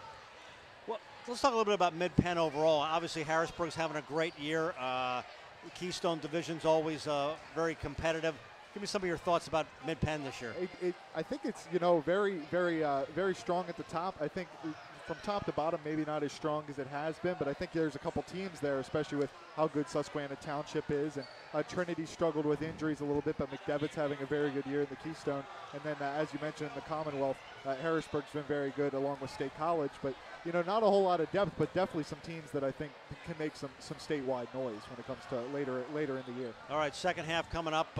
Well, let's talk a little bit about Mid-Penn overall. Obviously, Harrisburg's having a great year. The Keystone Division's always very competitive. Give me some of your thoughts about Mid-Penn this year. I think it's very, very, very strong at the top. I think from top to bottom, maybe not as strong as it has been, but I think there's a couple teams there, especially with how good Susquehanna Township is. And Trinity struggled with injuries a little bit, but McDevitt's having a very good year in the Keystone. And then, as you mentioned, in the Commonwealth, Harrisburg's been very good along with State College. But, not a whole lot of depth, but definitely some teams that I think can make some statewide noise when it comes to later in the year. All right, second half coming up.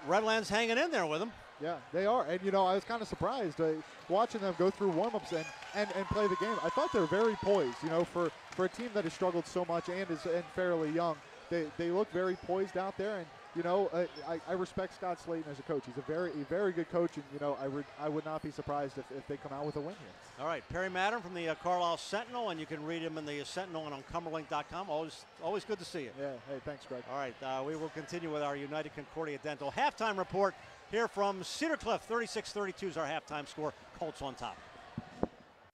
Redland's hanging in there with them. Yeah, they are. And, I was kind of surprised watching them go through warm-ups and play the game. I thought they were very poised, for a team that has struggled so much and is fairly young. They look very poised out there. And, I respect Scott Slayton as a coach. He's a very good coach. And, I would not be surprised if they come out with a win here. All right, Perry Mattern from the Carlisle Sentinel, and you can read him in the Sentinel and on Cumberlink.com. Always good to see you. Yeah, hey, thanks, Greg. All right, we will continue with our United Concordia Dental halftime report here from Cedar Cliff. 36-32 is our halftime score. Colts on top.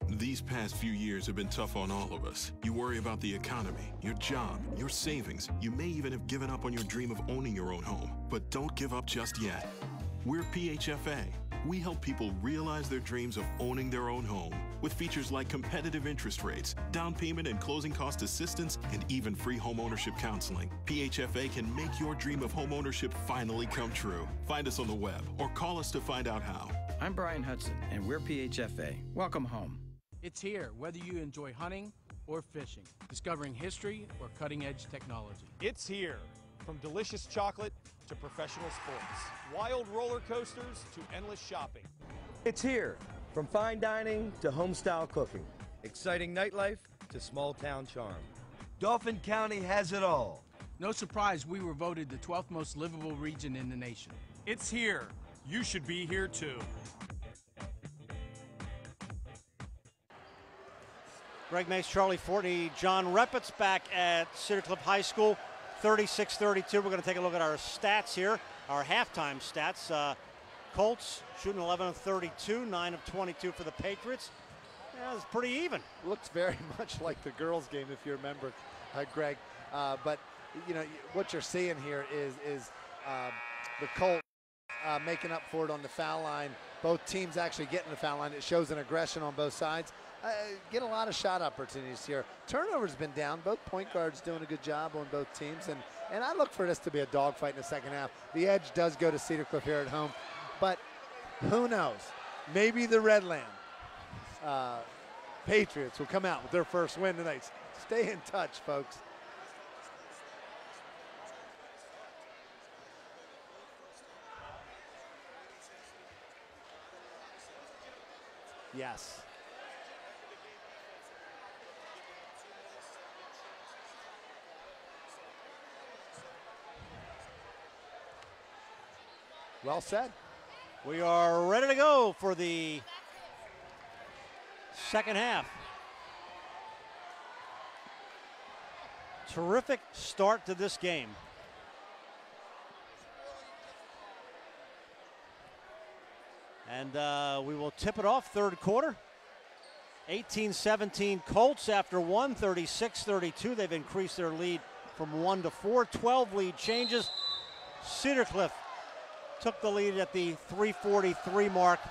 These past few years have been tough on all of us. You worry about the economy, your job, your savings. You may even have given up on your dream of owning your own home. But don't give up just yet. We're PHFA. We help people realize their dreams of owning their own home with features like competitive interest rates, down payment and closing cost assistance, and even free home ownership counseling. PHFA can make your dream of home ownership finally come true. Find us on the web or call us to find out how. I'm Brian Hudson, and we're PHFA. Welcome home. It's here, whether you enjoy hunting or fishing, discovering history or cutting-edge technology. It's here, from delicious chocolate to professional sports, wild roller coasters to endless shopping. It's here, from fine dining to home-style cooking, exciting nightlife to small-town charm. Dauphin County has it all. No surprise we were voted the 12th most livable region in the nation. It's here. You should be here too. Greg Mace, Charlie Fortney, John Reppitz back at Cedar Cliff High School. 36-32. We're going to take a look at our stats here, our halftime stats. Colts shooting 11 of 32, 9 of 22 for the Patriots. Yeah, it's pretty even. Looks very much like the girls' game, if you remember, Greg. But what you're seeing here is the Colts making up for it on the foul line. Both teams actually getting the foul line. It shows an aggression on both sides. Get a lot of shot opportunities here. Turnovers been down. Both point guards doing a good job on both teams. And I look for this to be a dogfight in the second half. The edge does go to Cedar Cliff here at home. But who knows? Maybe the Redland Patriots will come out with their first win tonight. Stay in touch, folks. Yes. Well said. We are ready to go for the second half. Terrific start to this game. And we will tip it off third quarter. 18-17 Colts after one, 36-32. They've increased their lead from 1 to 4. 12 lead changes. Cedar Cliff took the lead at the 3:43 mark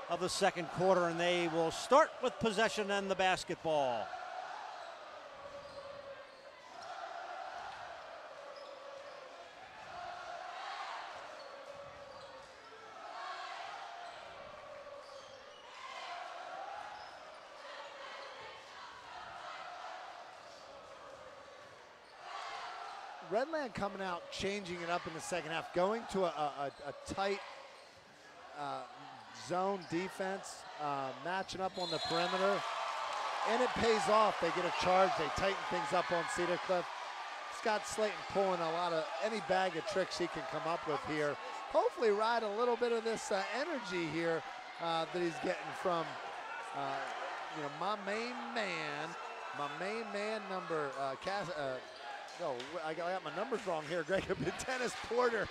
of the second quarter, and they will start with possession and the basketball. Redland coming out, changing it up in the second half, going to a tight zone defense, matching up on the perimeter, and it pays off. They get a charge, they tighten things up on Cedar Cliff. Scott Slayton pulling any bag of tricks he can come up with here. Hopefully ride a little bit of this energy here that he's getting from my main man number no, I got my numbers wrong here, Greg. Dennis Porter.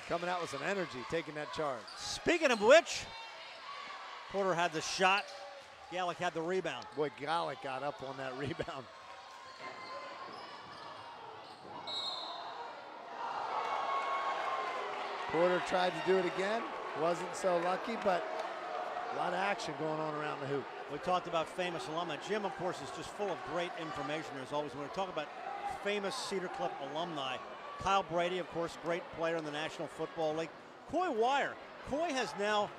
Coming out with some energy, taking that charge. Speaking of which, Porter had the shot. Gallick had the rebound. Boy, Gallick got up on that rebound. Porter tried to do it again. Wasn't so lucky, but a lot of action going on around the hoop. We talked about famous alumni. Jim, of course, is just full of great information as always. When we talk about famous Cedar Cliff alumni, Kyle Brady, of course, great player in the National Football League. Coy Wire. Coy has now,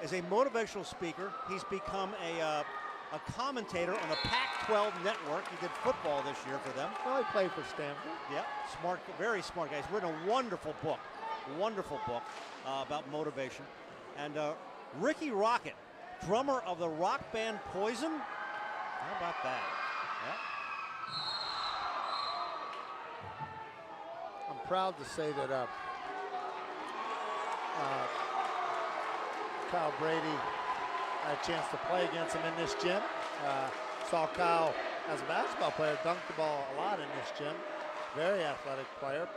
as a motivational speaker, he's become a commentator on the Pac-12 network. He did football this year for them. Well, he played for Stanford. Yeah, smart, very smart guy. He's written a wonderful book about motivation. And Ricky Rocket, drummer of the rock band Poison. How about that? Yeah. I'm proud to say that Kyle Brady had a chance to play against him in this gym. Saw Kyle as a basketball player dunk the ball a lot in this gym. Very athletic player.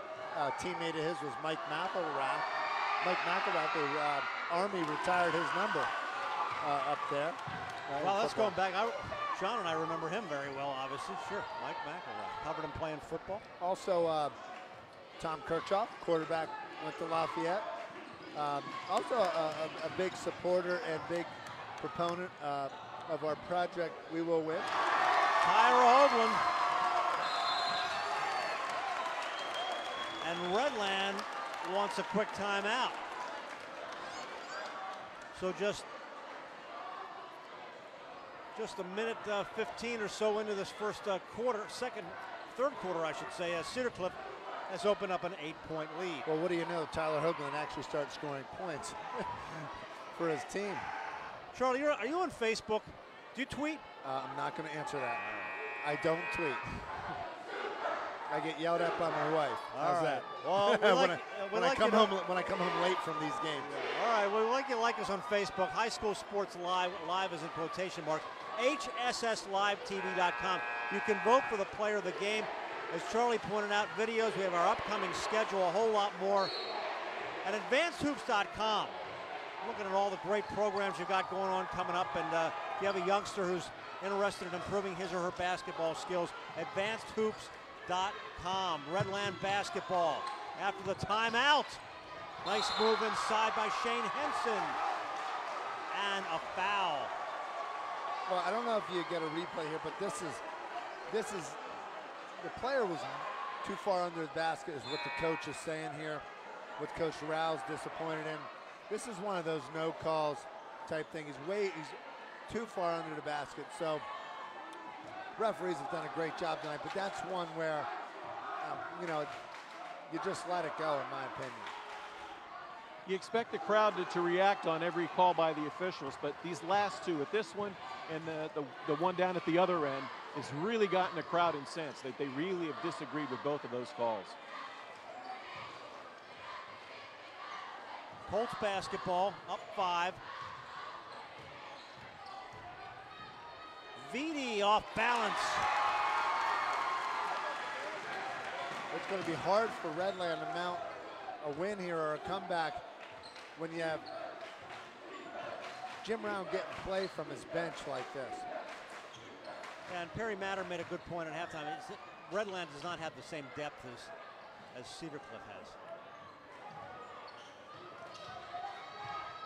Teammate of his was Mike McElrath. Mike McElrath, the Army retired his number up there. Well, that's going back. John and I remember him very well, obviously. Sure, Mike McElrath. Covered him playing football. Also, Tom Kirchhoff, quarterback, went to Lafayette. Also a big supporter and big proponent of our project, We Will Win. Tyra Hoagland. And Redland wants a quick timeout. So just a minute 15 or so into this first third quarter, I should say, Cedar Cliff has opened up an 8-point lead. Well, what do you know? Tyler Hoagland actually starts scoring points for his team. Charlie, are you on Facebook? Do you tweet? I'm not going to answer that. I don't tweet. I get yelled at by my wife. How's that? Well, when I come home late from these games. Yeah. All right. Well, we like us on Facebook. High School Sports Live. Live is in quotation marks. HSSLiveTV.com. You can vote for the player of the game. As Charlie pointed out, videos. We have our upcoming schedule. A whole lot more at AdvancedHoops.com. Looking at all the great programs you got going on coming up, and if you have a youngster who's interested in improving his or her basketball skills, AdvancedHoops.com. Redland basketball after the timeout. Nice move inside by Shane Henson. And a foul. Well, I don't know if you get a replay here, but this is the player was too far under the basket is what the coach is saying here. What Coach Rouse disappointed in. This is one of those no calls type thing. He's too far under the basket. So referees have done a great job tonight, but that's one where, you just let it go, in my opinion. You expect the crowd to react on every call by the officials, but these last two, with this one and the one down at the other end, has really gotten the crowd incensed. They really have disagreed with both of those calls. Colts basketball up 5. Viti off balance. It's going to be hard for Redland to mount a win here or a comeback when you have Jim Round getting play from his bench like this. Yeah, and Perry Matter made a good point at halftime. Redland does not have the same depth as Cedar Cliff has.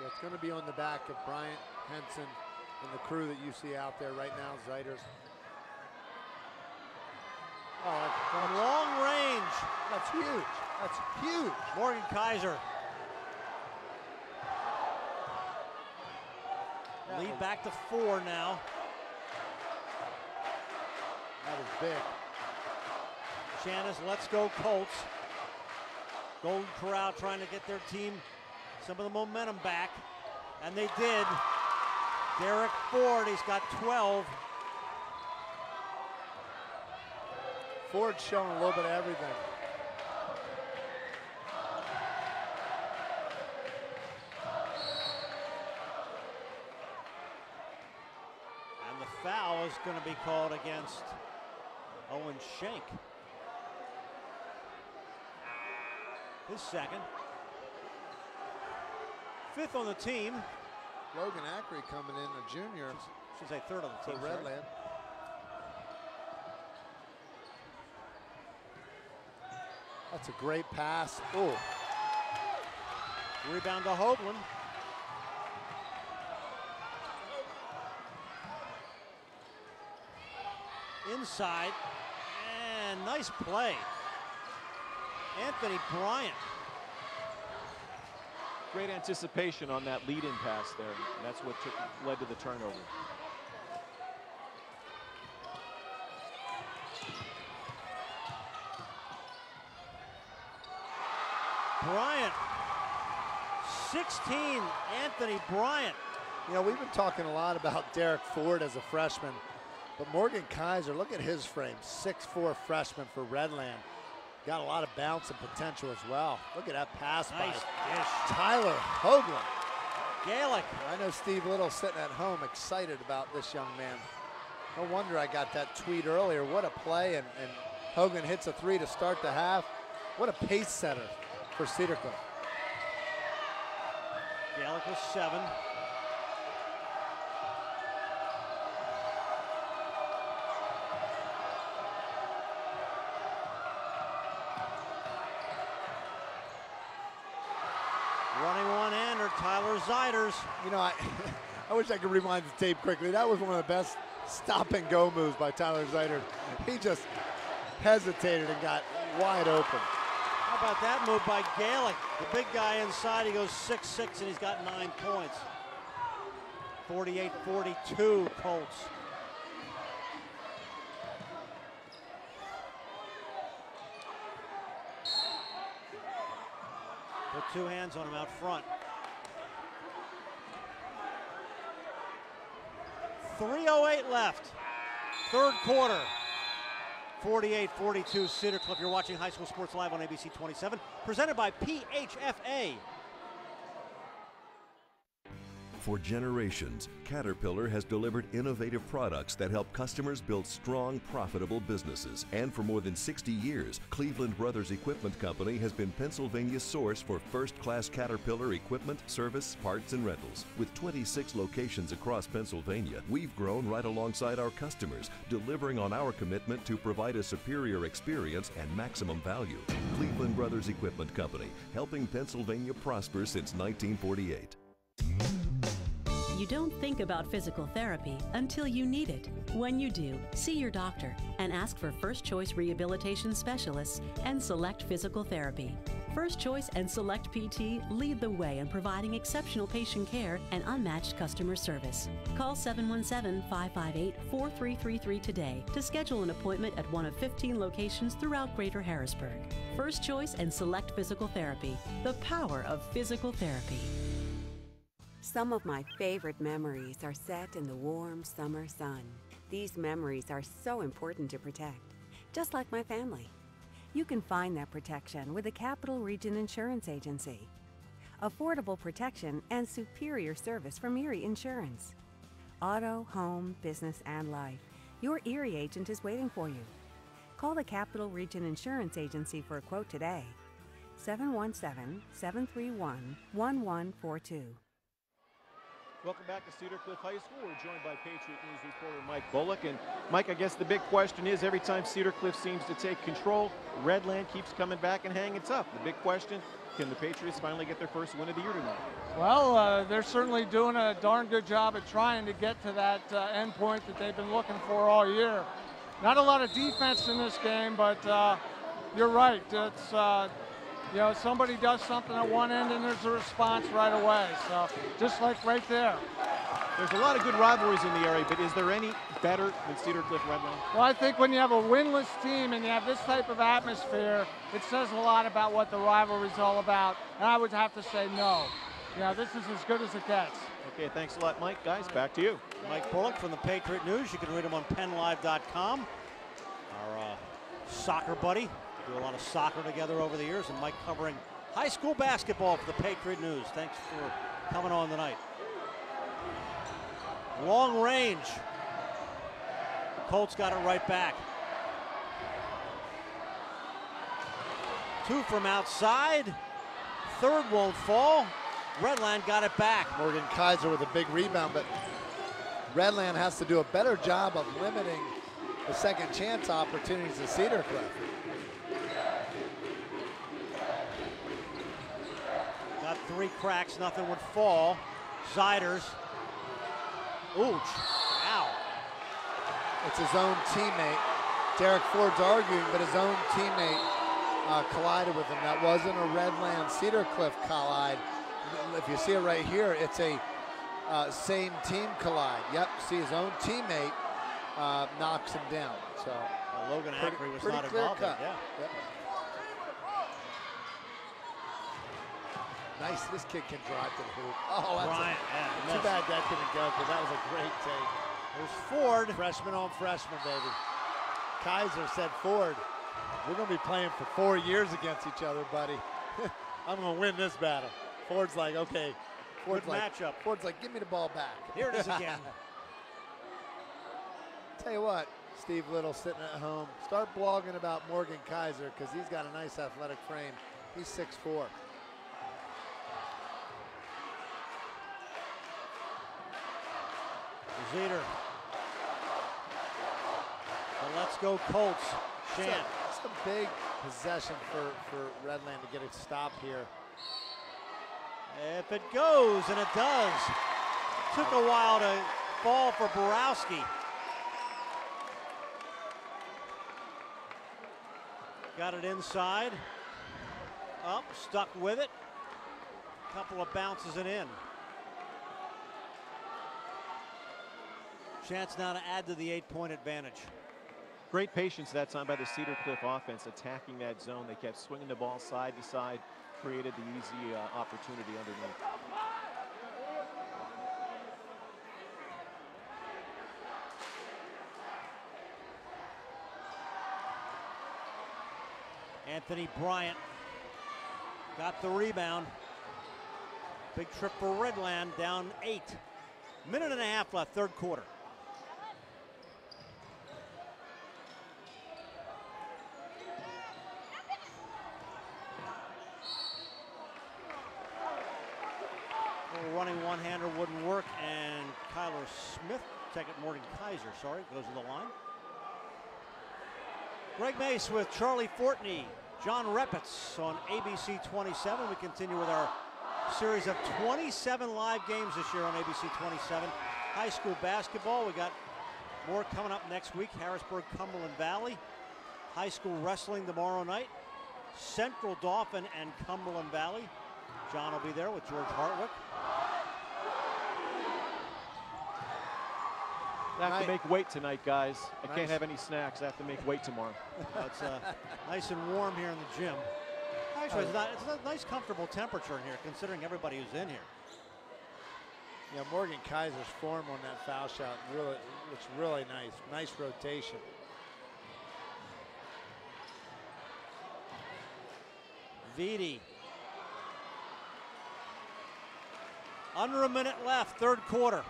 Yeah, it's going to be on the back of Bryant, Henson, and the crew that you see out there right now, Ziders. Oh, from long range. That's huge. That's huge. Morgan Kaiser. Lead back to 4 now. That is big. Shannis, let's go Colts. Golden Corral trying to get their team some of the momentum back, and they did. Derek Ford, he's got 12. Ford's showing a little bit of everything. And the foul is going to be called against Owen Shank. His second. 5th on the team. Logan Ackery coming in, a junior. Should say 3rd on the team. Redland. That's a great pass. Oh. Rebound to Hoagland. Inside. And nice play. Anthony Bryant. Great anticipation on that lead-in pass there. And that's what led to the turnover. Bryant, 16, Anthony Bryant. You know, we've been talking a lot about Derek Ford as a freshman, but Morgan Kaiser, look at his frame, 6'4" freshman for Redland. Got a lot of bounce and potential as well. Look at that pass by Tyler Hoagland. Gaelic. I know Steve Little sitting at home excited about this young man. No wonder I got that tweet earlier. What a play, and Hoagland hits a 3 to start the half. What a pace setter for Cedar Cliff. Gaelic with 7. Running one-hander, Tyler Ziders. You know, I wish I could rewind the tape quickly. That was one of the best stop-and-go moves by Tyler Ziders. He just hesitated and got wide open. How about that move by Gaelic? The big guy inside, he goes 6'6", and he's got 9 points. 48-42 Colts. Put 2 hands on him out front. 3:08 left. 3rd quarter. 48-42 Cedar Cliff. You're watching High School Sports Live on ABC 27, presented by PHFA. For generations, Caterpillar has delivered innovative products that help customers build strong, profitable businesses. And for more than 60 years, Cleveland Brothers Equipment Company has been Pennsylvania's source for first-class Caterpillar equipment, service, parts, and rentals. With 26 locations across Pennsylvania, we've grown right alongside our customers, delivering on our commitment to provide a superior experience and maximum value. Cleveland Brothers Equipment Company, helping Pennsylvania prosper since 1948. You don't think about physical therapy until you need it. When you do, see your doctor and ask for First Choice Rehabilitation Specialists and Select Physical Therapy. First Choice and Select PT lead the way in providing exceptional patient care and unmatched customer service. Call 717-558-4333 today to schedule an appointment at one of 15 locations throughout Greater Harrisburg. First Choice and Select Physical Therapy, the power of physical therapy. Some of my favorite memories are set in the warm summer sun. These memories are so important to protect, just like my family. You can find that protection with the Capital Region Insurance Agency. Affordable protection and superior service from Erie Insurance. Auto, home, business, and life. Your Erie agent is waiting for you. Call the Capital Region Insurance Agency for a quote today. 717-731-1142. Welcome back to Cedar Cliff High School. We're joined by Patriot News reporter Mike Bullock. And Mike, I guess the big question is, every time Cedar Cliff seems to take control, Redland keeps coming back and hanging tough. The big question, can the Patriots finally get their first win of the year tonight? Well, they're certainly doing a darn good job at trying to get to that end point that they've been looking for all year. Not a lot of defense in this game, but you're right. It's you know, somebody does something at one end and there's a response right away. So just like right there. There's a lot of good rivalries in the area, but is there any better than Cedar Cliff Redland? Well, I think when you have a winless team and you have this type of atmosphere, it says a lot about what the rivalry's all about. And I would have to say no. Yeah, this is as good as it gets. Okay, thanks a lot, Mike. Guys, back to you. Mike Bullock from the Patriot News. You can read him on PennLive.com. Our soccer buddy. We do a lot of soccer together over the years, and Mike covering high school basketball for the Patriot News. Thanks for coming on tonight. Long range. The Colts got it right back. 2 from outside. Third won't fall. Redland got it back. Morgan Kaiser with a big rebound, but Redland has to do a better job of limiting the second chance opportunities of Cedar Cliff. Got 3 cracks, nothing would fall. Cedars. Ooh, ow. It's his own teammate. Derek Ford's arguing, but his own teammate collided with him. That wasn't a Redland Cedar Cliff collide. If you see it right here, it's a same team collide. Yep, see his own teammate knocks him down. So Logan Ackery was not involved. Yeah. Yep. Nice, this kid can drive to the hoop. Oh, that's too bad that didn't go, because that was a great take. There's Ford. Freshman on freshman, baby. Kaiser said, Ford, we're going to be playing for 4 years against each other, buddy. I'm going to win this battle. Ford's like, okay. Good matchup. Ford's like, give me the ball back. Here it is again. Tell you what, Steve Little sitting at home, start blogging about Morgan Kaiser, because he's got a nice athletic frame. He's 6'4". Cedar. The Let's Go Colts chant. It's a big possession for Redland to get a stop here. If it goes, and it does. Took a while to fall for Borowski. Got it inside. Up, stuck with it. Couple of bounces and in. Chance now to add to the 8-point advantage. Great patience that time by the Cedar Cliff offense attacking that zone. They kept swinging the ball side to side, created the easy opportunity underneath. Anthony Bryant got the rebound. Big trip for Redland, down 8. Minute and a half left, third quarter. Running one-hander wouldn't work, and Kyler Smith, Morgan Kaiser, sorry, goes to the line. Greg Mace with Charlie Fortney, John Repitz on ABC 27. We continue with our series of 27 live games this year on ABC 27. High school basketball, we got more coming up next week. Harrisburg, Cumberland Valley. High school wrestling tomorrow night. Central Dauphin and Cumberland Valley. John will be there with George Hartwick. I have to make weight tonight, guys. I can't have any snacks. I have to make weight tomorrow. It's nice and warm here in the gym. Actually, it's a nice, comfortable temperature in here, considering everybody who's in here. Yeah, Morgan Kaiser's form on that foul shot really looks really nice. Nice rotation. Vitti. Under a minute left, third quarter.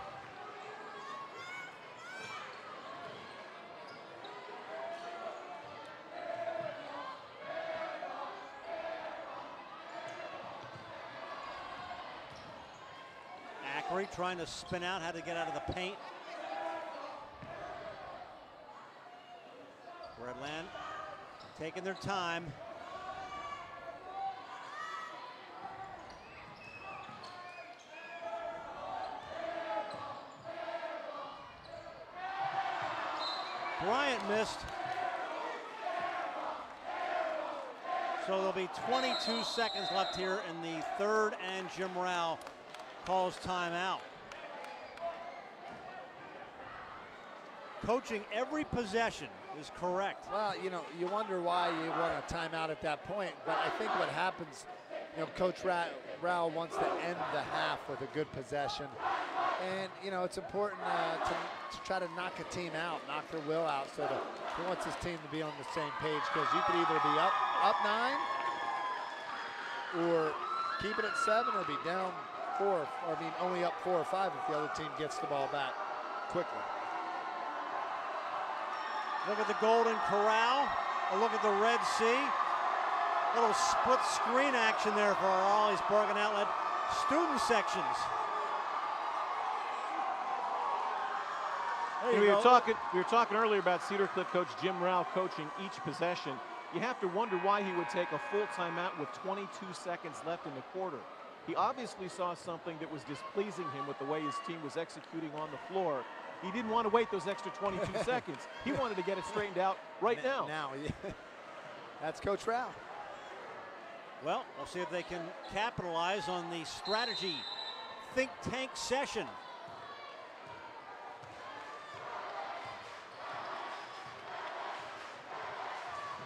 McCree trying to spin out, had to get out of the paint. Redland taking their time. Bryant missed. So there'll be 22 seconds left here in the third, and Jim Rao calls timeout. Coaching every possession is correct. Well, you know, you wonder why you want a timeout at that point, but I think what happens, you know, Coach Rao wants to end the half with a good possession. And, you know, it's important to try to knock a team out, knock their will out, so that he wants his team to be on the same page, because you could either be up 9 or keep it at 7 or be down 4, or I mean only up 4 or 5 if the other team gets the ball back quickly. Look at the Golden Corral, a look at the Red Sea. Little split screen action there for our Ollie's Bargain Outlet student sections. We were talking earlier about Cedar Cliff coach Jim Rao coaching each possession. You have to wonder why he would take a full timeout with 22 seconds left in the quarter. He obviously saw something that was displeasing him with the way his team was executing on the floor. He didn't want to wait those extra 22 seconds. He wanted to get it straightened out right now. Yeah. That's Coach Rao. Well, we'll see if they can capitalize on the strategy think tank session.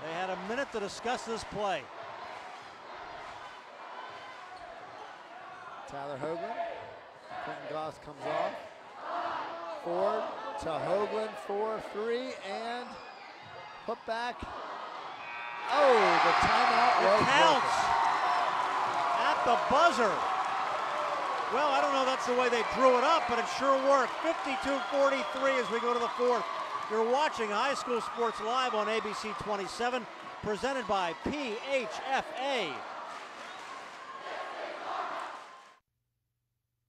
They had a minute to discuss this play. Tyler Hoagland. Quentin Goss comes off. Ford to Hoagland for 3 and put back. Oh, the timeout was counts at the buzzer. Well, I don't know if that's the way they drew it up, but it sure worked. 52-43 as we go to the fourth. You're watching High School Sports Live on ABC 27, presented by PHFA.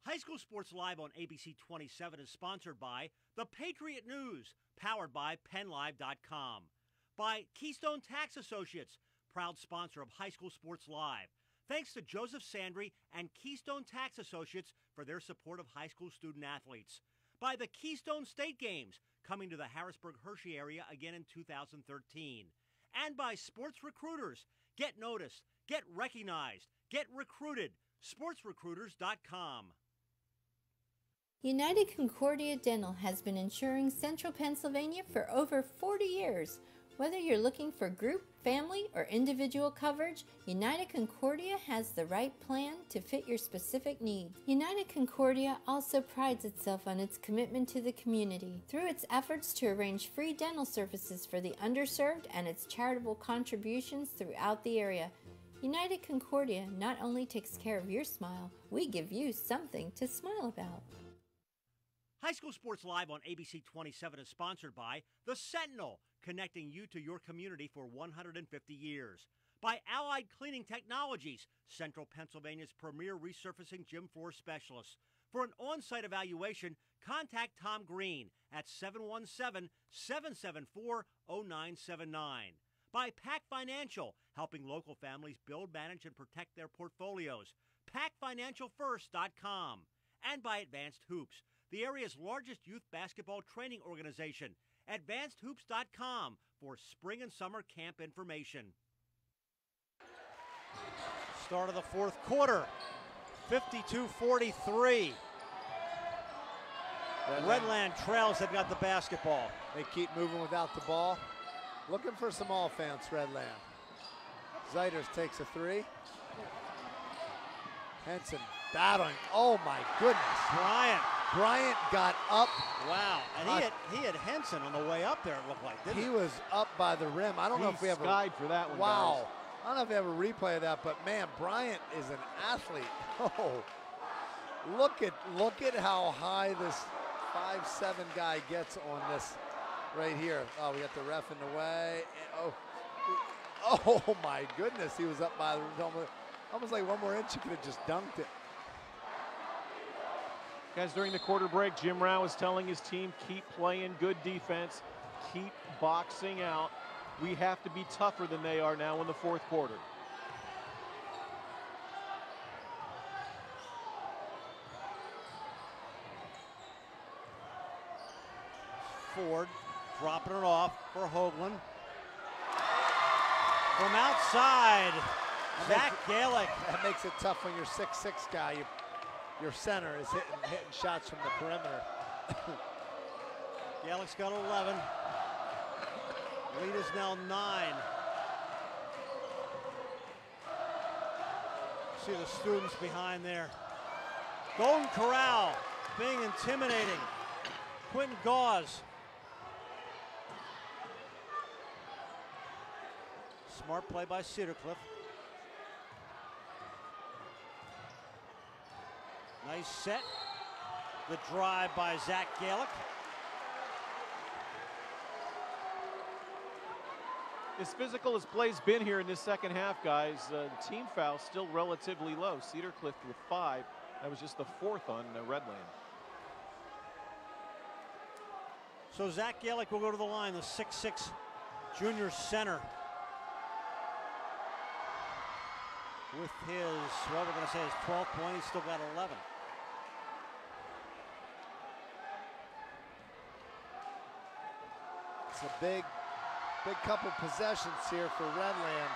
High School Sports Live on ABC 27 is sponsored by The Patriot News, powered by PennLive.com. By Keystone Tax Associates, proud sponsor of High School Sports Live. Thanks to Joseph Sandry and Keystone Tax Associates for their support of high school student athletes. By the Keystone State Games, coming to the Harrisburg-Hershey area again in 2013. And by Sports Recruiters. Get noticed, get recognized, get recruited. SportsRecruiters.com. United Concordia Dental has been insuring Central Pennsylvania for over 40 years. Whether you're looking for group, family, or individual coverage, United Concordia has the right plan to fit your specific needs. United Concordia also prides itself on its commitment to the community through its efforts to arrange free dental services for the underserved and its charitable contributions throughout the area. United Concordia not only takes care of your smile, we give you something to smile about. High School Sports Live on ABC 27 is sponsored by The Sentinel, connecting you to your community for 150 years. By Allied Cleaning Technologies, Central Pennsylvania's premier resurfacing gym floor specialist. For an on-site evaluation, contact Tom Green at 717-774-0979. By Pack Financial, helping local families build, manage, and protect their portfolios. PackFinancialFirst.com. And by Advanced Hoops, the area's largest youth basketball training organization. AdvancedHoops.com for spring and summer camp information. Start of the fourth quarter, 52-43. Redland trails, they've got the basketball. They keep moving without the ball. Looking for some offense, Redland. Cedar takes a 3. Henson battling. Oh my goodness. Bryant got up. Wow, and he had Henson on the way up there, it looked like, didn't he? He was up by the rim. I don't know if we have skied for that one. Wow. Guys. I don't know if we have a replay of that, but man, Bryant is an athlete. Oh, look at how high this 5'7" guy gets on this right here. Oh, we got the ref in the way. Oh my goodness, he was up by the rim. Almost like one more inch, he could have just dunked it. Guys, during the quarter break, Jim Rao is telling his team, keep playing good defense, keep boxing out. We have to be tougher than they are now in the fourth quarter. Ford dropping it off for Hoagland. From outside, Zach Galick. That makes it tough when you're 6'6" guy. Your center is hitting shots from the perimeter. Galick's got 11. Lead is now 9. See the students behind there. Golden Corral being intimidating. Quentin Gauze. Smart play by Cedar Cliff. Nice set. The drive by Zach Galick. As physical as play's been here in this second half, guys, the team foul still relatively low. Cedar Cliff with 5. That was just the 4th on Redland. So Zach Galick will go to the line, the 6'6" junior center. With his, well, we're going to say his 12th point, he's still got 11. It's a big couple possessions here for Redland.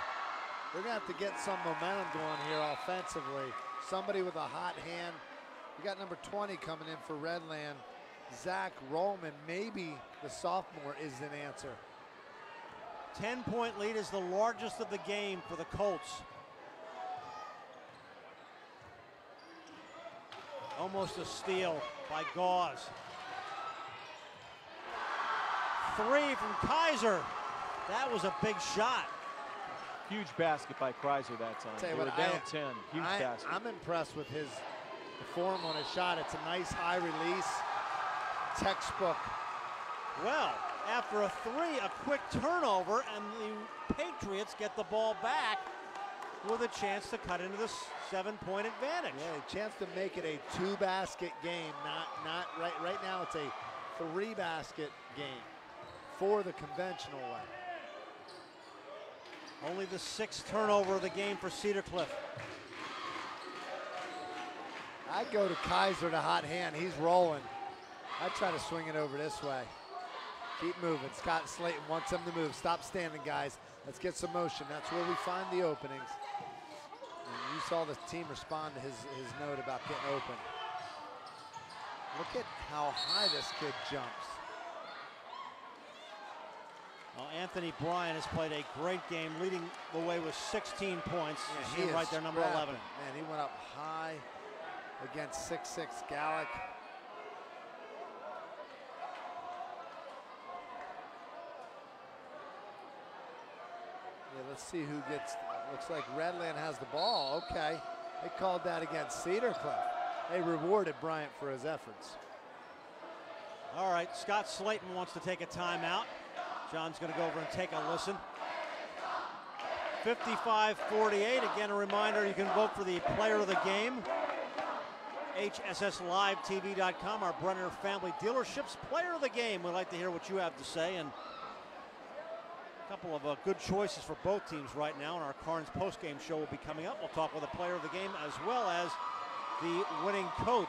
They're going to have to get some momentum going here offensively. Somebody with a hot hand. We got number 20 coming in for Redland. Zach Rollman, maybe the sophomore, is an answer. 10-point lead is the largest of the game for the Colts. Almost a steal by Gauze. 3 from Kaiser. That was a big shot. Huge basket by Kaiser that time. They were down 10. Huge basket. I'm impressed with his form on his shot. It's a nice high release. Textbook. Well, after a 3, a quick turnover, and the Patriots get the ball back with a chance to cut into the 7-point advantage. Yeah, a chance to make it a 2-basket game. Not right now. It's a 3-basket game for the conventional way. Only the 6th turnover of the game for Cedar Cliff. I'd go to Kaiser to hot hand. He's rolling. I'd try to swing it over this way. Keep moving. Scott Slayton wants him to move. Stop standing, guys. Let's get some motion. That's where we find the openings. And you saw the team respond to his note about getting open. Look at how high this kid jumps. Well, Anthony Bryan has played a great game, leading the way with 16 points. Yeah, you see him right there, number 11. Man, he went up high against 6'6" Galick. Yeah, let's see who gets, looks like Redland has the ball. Okay, they called that against Cedar Cliff. They rewarded Bryant for his efforts. All right, Scott Slayton wants to take a timeout. John's going to go over and take a listen. 55-48. Again, a reminder, you can vote for the player of the game. HSSLiveTV.com, our Brenner Family Dealerships player of the game. We'd like to hear what you have to say. And a couple of good choices for both teams right now. And our Carnes postgame show will be coming up. We'll talk with the player of the game as well as the winning coach.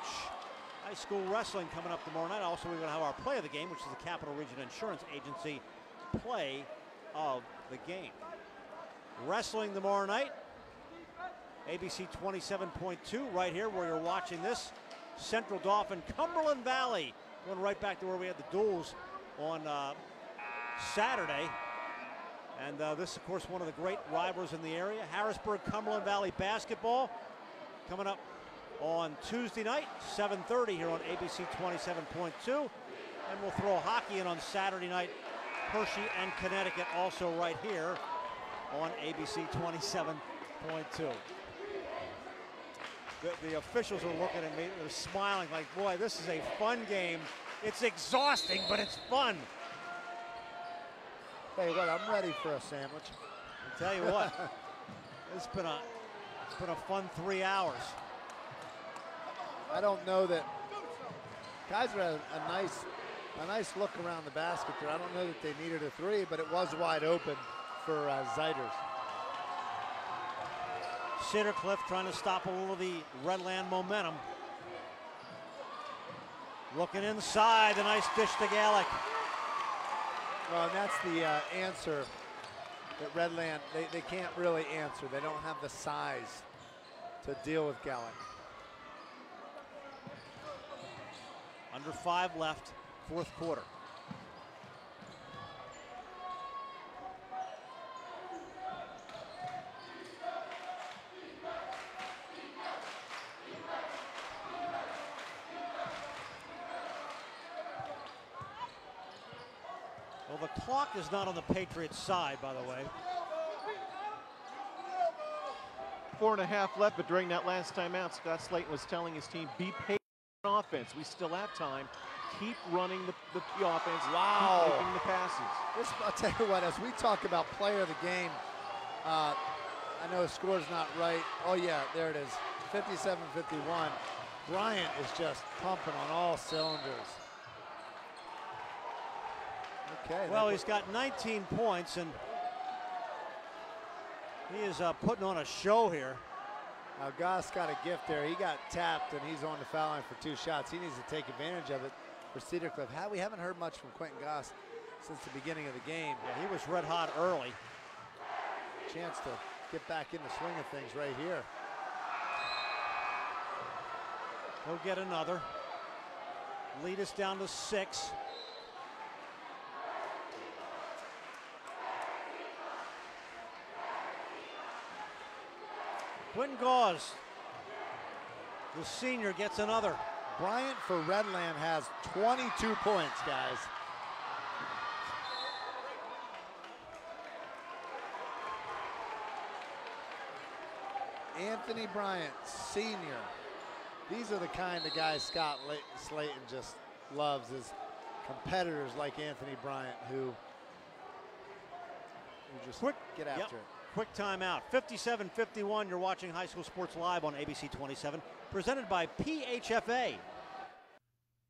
High school wrestling coming up tomorrow night. Also, we're going to have our play of the game, which is the Capital Region Insurance Agency play of the game. Wrestling tomorrow night. ABC 27.2 right here where you're watching this. Central Dauphin, Cumberland Valley. Going right back to where we had the duels on Saturday. And this, of course, one of the great rivals in the area. Harrisburg, Cumberland Valley basketball coming up on Tuesday night, 7:30 here on ABC 27.2. And we'll throw hockey in on Saturday night. Hershey and Connecticut also right here on ABC 27.2. The officials are looking at me, they're smiling like, boy, this is a fun game. It's exhausting, but it's fun. Tell you what, I'm ready for a sandwich. I'll tell you what, it's been a fun 3 hours. I don't know that Kaiser had a nice look around the basket there. I don't know that they needed a three, but it was wide open for Zeiders. Cedar trying to stop a little of the Redland momentum. Looking inside, the nice dish to Gallic. Well, and that's the answer that Redland, they can't really answer. They don't have the size to deal with Gallic. Under 5 left, fourth quarter. Well, the clock is not on the Patriots' side, by the way. 4.5 left, but during that last timeout, Scott Slayton was telling his team, be patient on offense. We still have time. Keep running the offense. Wow. Keep making the passes. I'll tell you what, as we talk about player of the game, I know the score's not right. Oh, yeah, there it is. 57-51. Bryant is just pumping on all cylinders. Okay. Well, he's got 19 points, and he is putting on a show here. Now, Goss got a gift there. He got tapped, and he's on the foul line for 2 shots. He needs to take advantage of it for Cedar Cliff. We haven't heard much from Quentin Goss since the beginning of the game. Yeah, he was red hot early. Chance to get back in the swing of things right here. He'll get another. Lead us down to 6. Quentin Gauze, the senior, gets another. Bryant for Redland has 22 points, guys. Anthony Bryant, senior. These are the kind of guys Scott Slayton just loves, is competitors like Anthony Bryant who just get after it. Quick timeout. 57-51. You're watching High School Sports Live on ABC 27, presented by PHFA.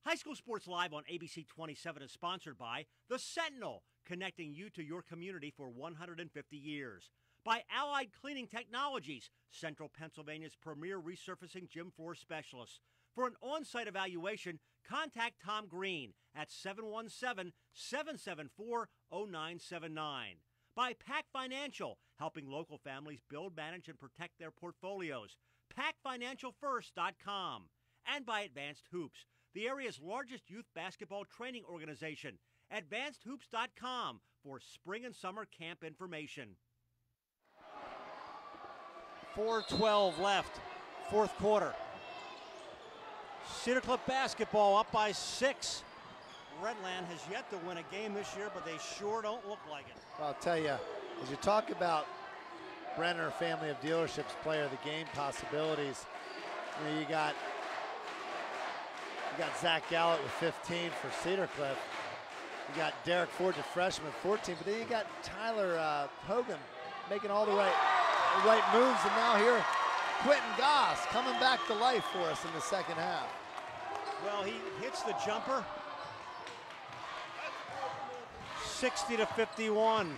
High School Sports Live on ABC 27 is sponsored by The Sentinel, connecting you to your community for 150 years. By Allied Cleaning Technologies, Central Pennsylvania's premier resurfacing gym floor specialist. For an on-site evaluation, contact Tom Green at 717-774-0979. By Pack Financial, helping local families build, manage, and protect their portfolios. PackFinancialFirst.com. And by Advanced Hoops, the area's largest youth basketball training organization. AdvancedHoops.com for spring and summer camp information. 4:12 left, fourth quarter. Cedar Cliff basketball up by 6. Redland has yet to win a game this year, but they sure don't look like it. Well, I'll tell you, as you talk about Brenner family of dealerships player of the game possibilities, you got Zach Gallup with 15 for Cedar Cliff. You got Derek Ford, the freshman, with 14, but then you got Tyler Hogan making all the right moves, and now here Quentin Goss coming back to life for us in the second half. Well, he hits the jumper. 60-51,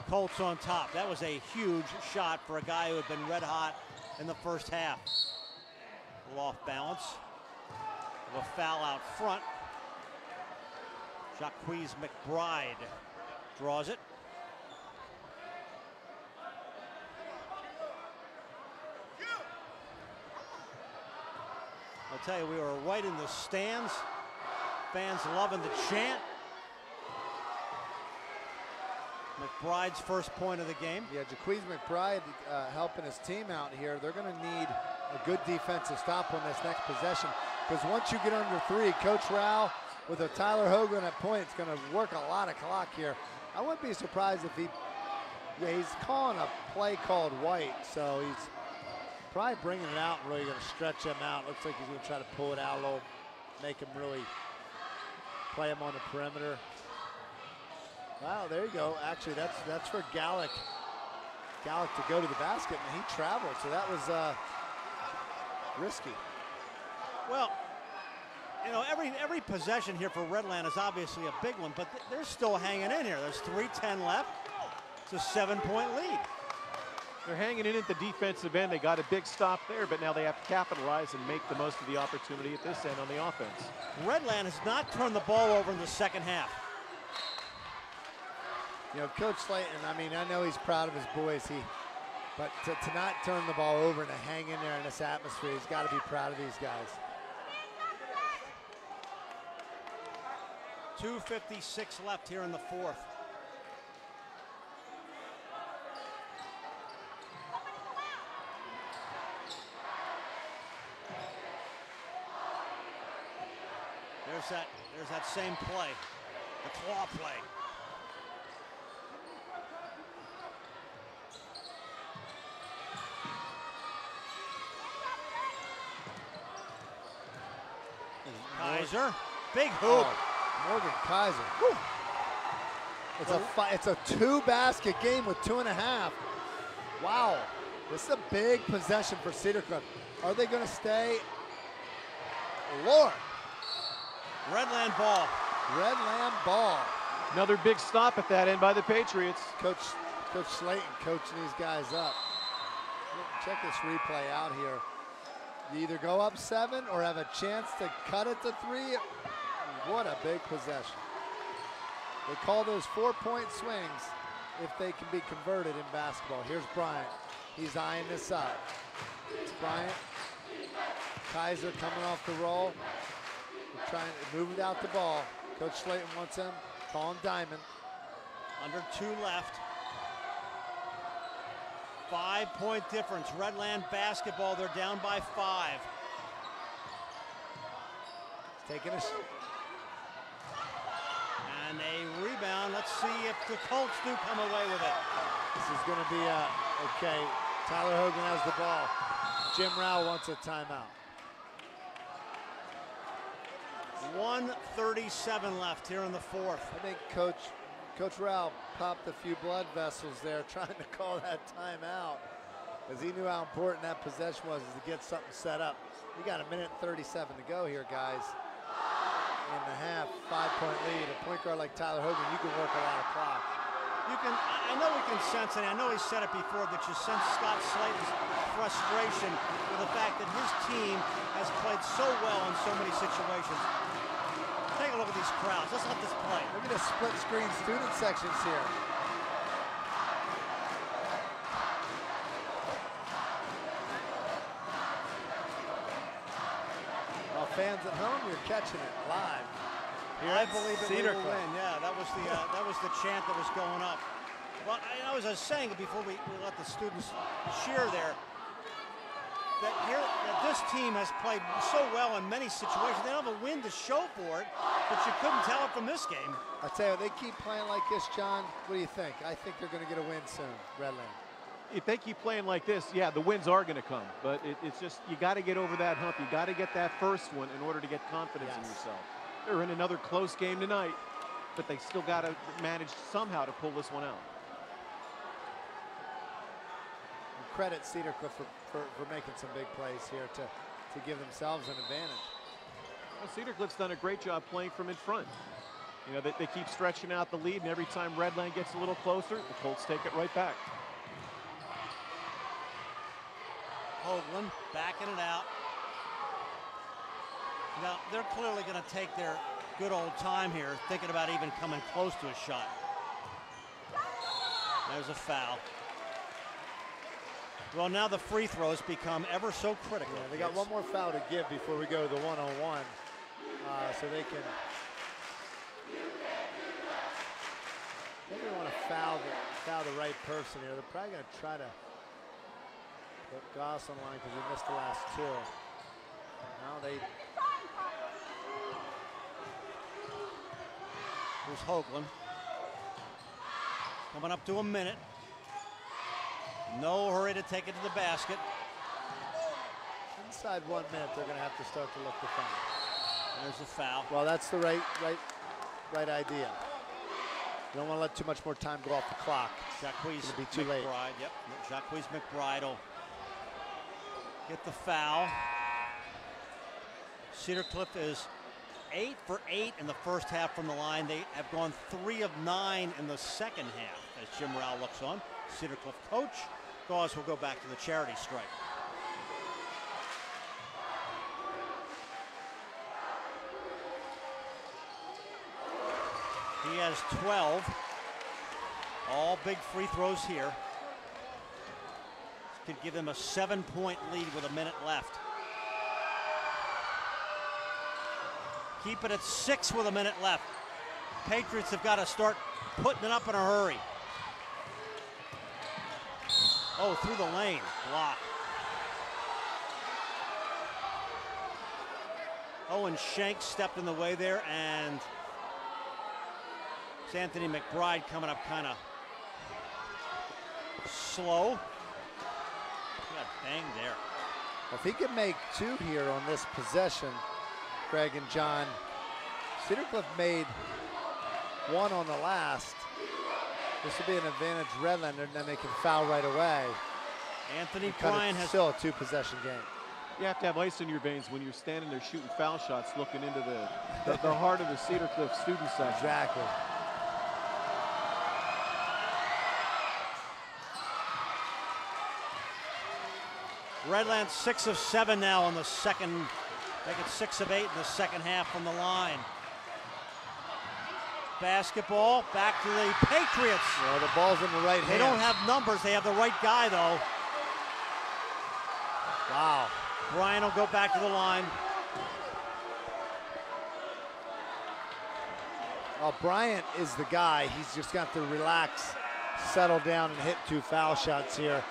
Colts on top. That was a huge shot for a guy who had been red hot in the first half. A little off balance. A foul out front. Jacquez McBride draws it. I'll tell you, we were right in the stands. Fans loving the chant. McBride's first point of the game. Yeah, Jacquez McBride helping his team out here. They're going to need a good defensive stop on this next possession, because once you get under 3, Coach Rao with a Tyler Hogan at point is going to work a lot of clock here. I wouldn't be surprised if he's calling a play called white, so he's probably bringing it out and really going to stretch him out. Looks like he's going to try to pull it out a little, make him really play him on the perimeter. Wow, there you go. Actually, that's for Gallic. Gallic to go to the basket, and he traveled, so that was risky. Well, you know, every possession here for Redland is obviously a big one, but they're still hanging in here. There's 3:10 left. It's a 7-point lead. They're hanging in at the defensive end. They got a big stop there, but now they have to capitalize and make the most of the opportunity at this end on the offense. Redland has not turned the ball over in the second half. You know, Coach Slayton, I mean, I know he's proud of his boys, but to not turn the ball over and to hang in there in this atmosphere, he's got to be proud of these guys. 2:56 left here in the fourth. There's that same play, the claw play. Kaiser, big hoop. Oh, Morgan Kaiser. Whew. It's a 2-basket game with 2.5. Wow, this is a big possession for Cedar Cliff. Are they going to stay? Lord. Redland ball. Redland ball. Another big stop at that end by the Patriots. Coach Slayton coaching these guys up. Check this replay out here. You either go up 7 or have a chance to cut it to 3. What a big possession. They call those 4-point swings if they can be converted in basketball. Here's Bryant. He's eyeing this up. It's Bryant. Kaiser coming off the roll. They're trying to move without the ball. Coach Slayton wants him. Call him Diamond. Under 2 left. 5-point difference. Redland basketball. They're down by 5. Taking a and a rebound. Let's see if the Colts do come away with it. This is going to be okay. Tyler Hogan has the ball. Jim Rao wants a timeout. 1:37 left here in the fourth. I think Coach Rao popped a few blood vessels there trying to call that timeout because he knew how important that possession was to get something set up. We got 1:37 to go here, guys. In the half, 5-point lead. A point guard like Tyler Hogan, you can work a lot of clock. I know we can sense, and I know he said it before, that you sense Scott Slayton's frustration with the fact that his team has played so well in so many situations. Take a look at these crowds. Let's let this play. Look at the split screen student sections here. Well, fans at home, you're catching it live. Here I believe that we will win. Yeah, that was the chant that was going up. Well, I was saying before we let the students cheer there, that this team has played so well in many situations. They don't have a win to show for it, but you couldn't tell it from this game. I tell you, they keep playing like this, John. What do you think? I think they're going to get a win soon, Redland. If they keep playing like this, yeah, the wins are going to come. But it's just, you got to get over that hump. You got to get that first one in order to get confidence in yourself. They're in another close game tonight, but they still got to manage somehow to pull this one out. And credit Cedar Cliff for making some big plays here to give themselves an advantage. Well, Cedar Cliff's done a great job playing from in front. You know, they keep stretching out the lead, and every time Redland gets a little closer, the Colts take it right back. Hoagland backing it out. Now, they're clearly going to take their good old time here, thinking about even coming close to a shot. There's a foul. Well, now the free throws become ever so critical. Yeah, they got one more foul to give before we go to the one-on-one, so they can. They don't want to foul the right person here. They're probably going to try to put Goss on the line because he missed the last 2. Now they. Here's Hoagland. Coming up to a minute. No hurry to take it to the basket. Inside 1 minute, they're going to have to start to look to foul. There's a foul. Well, that's the right idea. You don't want to let too much more time go off the clock. Jacquees be too late. Yep. Jacquees McBride will get the foul. Cedar Cliff is 8 for 8 in the first half from the line. They have gone 3 of 9 in the second half as Jim Rao looks on. Cedar Cliff coach Gauze will go back to the charity stripe. He has 12. All big free throws here. This could give them a 7-point lead with a minute left. Keep it at 6 with a minute left. Patriots have got to start putting it up in a hurry. Oh, through the lane, block. Owen Shanks stepped in the way there, and it's Anthony McBride coming up kind of slow. He got banged there. Well, if he can make 2 here on this possession, Greg and John, Cedar Cliff made 1 on the last. This will be an advantage Redland, and then they can foul right away. Anthony Bryan has still a 2-possession game. You have to have ice in your veins when you're standing there shooting foul shots, looking into the heart of the Cedar Cliff student section. Exactly. Redland 6 of 7 now on the second. Make it 6 of 8 in the second half from the line. Basketball back to the Patriots. Well, the ball's in the right hand. They don't have numbers. They have the right guy, though. Wow. Bryan will go back to the line. Well, Bryant is the guy. He's just got to relax, settle down, and hit 2 foul shots here.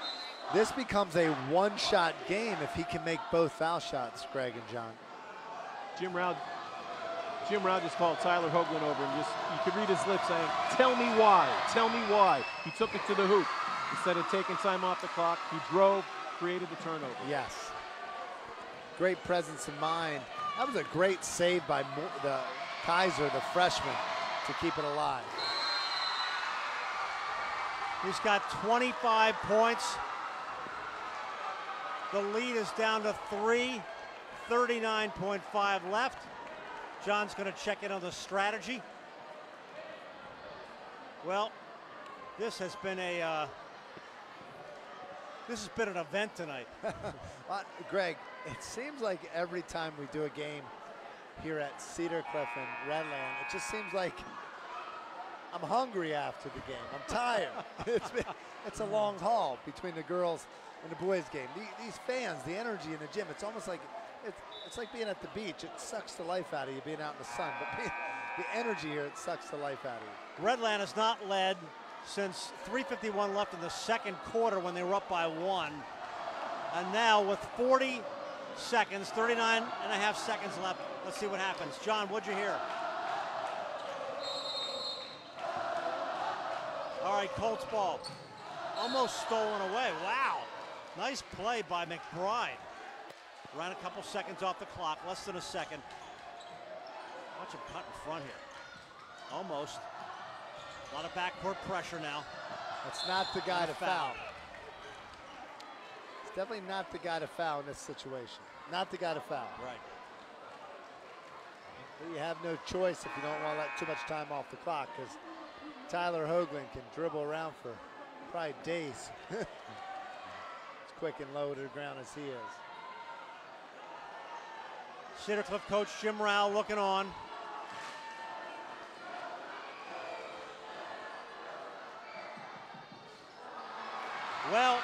This becomes a 1-shot game if he can make both foul shots, Greg and John. Jim Rao just called Tyler Hoagland over, and you could read his lips saying, "Tell me why, tell me why." He took it to the hoop. Instead of taking time off the clock, he drove, created the turnover. Yes. Great presence of mind. That was a great save by the Kaiser, the freshman, to keep it alive. He's got 25 points. The lead is down to 3, 39.5 left. John's going to check in on the strategy. Well, this has been an event tonight. Greg, it seems like every time we do a game here at Cedar Cliff and Redland, it just seems like I'm hungry after the game. I'm tired. It's a long haul between the girls and the boys game. These fans, the energy in the gym, it's almost like it's like being at the beach. It sucks the life out of you being out in the sun, but the energy here, it sucks the life out of you. Redland has not led since 3:51 left in the second quarter when they were up by 1. And now with 40 seconds, 39.5 seconds left, let's see what happens. John, what'd you hear? All right, Colts ball. Almost stolen away. Wow. Nice play by McBride. Ran a couple seconds off the clock, less than a second. Watch him cut in front here. Almost. A lot of backcourt pressure now. That's not the guy to foul. It's definitely not the guy to foul in this situation. Not the guy to foul. Right. But you have no choice if you don't want to let too much time off the clock, because Tyler Hoagland can dribble around for probably days. As quick and low to the ground as he is. Cedar Cliff coach Jim Rao looking on. Well,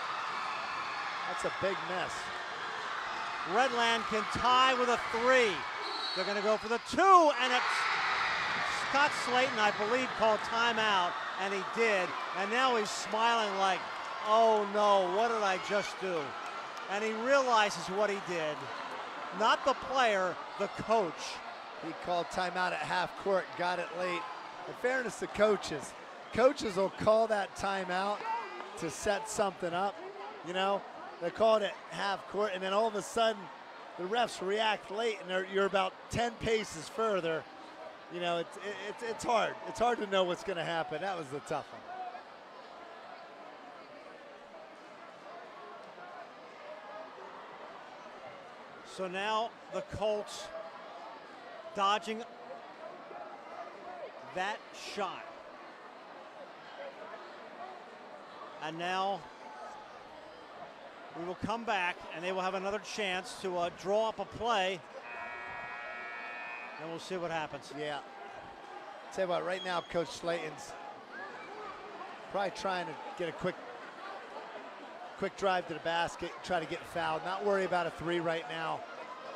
that's a big mess. Redland can tie with a 3. They're going to go for the 2, and it's Scott Slayton, I believe, called timeout, and he did. And now he's smiling like, oh no, what did I just do? And he realizes what he did. Not the player, the coach. He called timeout at half court, got it late. In fairness to coaches will call that timeout to set something up. You know, they call it at half court, and then all of a sudden the refs react late, and you're about 10 paces further. You know, it's hard. It's hard to know what's going to happen. That was the tough one. So now the Colts dodging that shot. And now we will come back, and they will have another chance to draw up a play. And we'll see what happens. Yeah. Tell you what, right now, Coach Slayton's probably trying to get a quick drive to the basket, try to get fouled. Not worry about a three right now.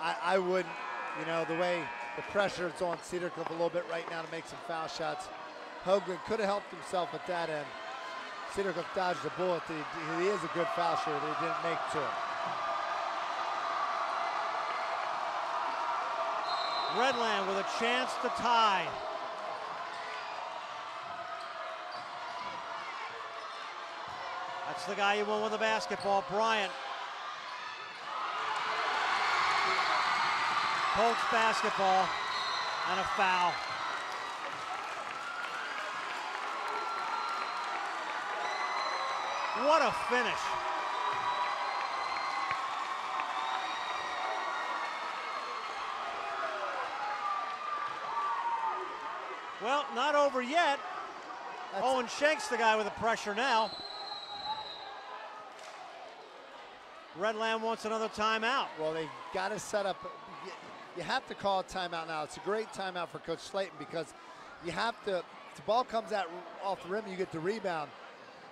I wouldn't, you know, the way the pressure is on Cedar Cliff a little bit right now to make some foul shots. Hogan could have helped himself at that end. Cedar Cliff dodged the bullet. He is a good foul shooter, but he didn't make two. Redland with a chance to tie. That's the guy you won with the basketball, Bryant. Colts basketball and a foul. What a finish. Well, not over yet. Owen Shank's the guy with the pressure now. Redland wants another timeout. Well, they got to set up. You have to call a timeout now. It's a great timeout for Coach Slayton because you have to, if the ball comes out off the rim, you get the rebound.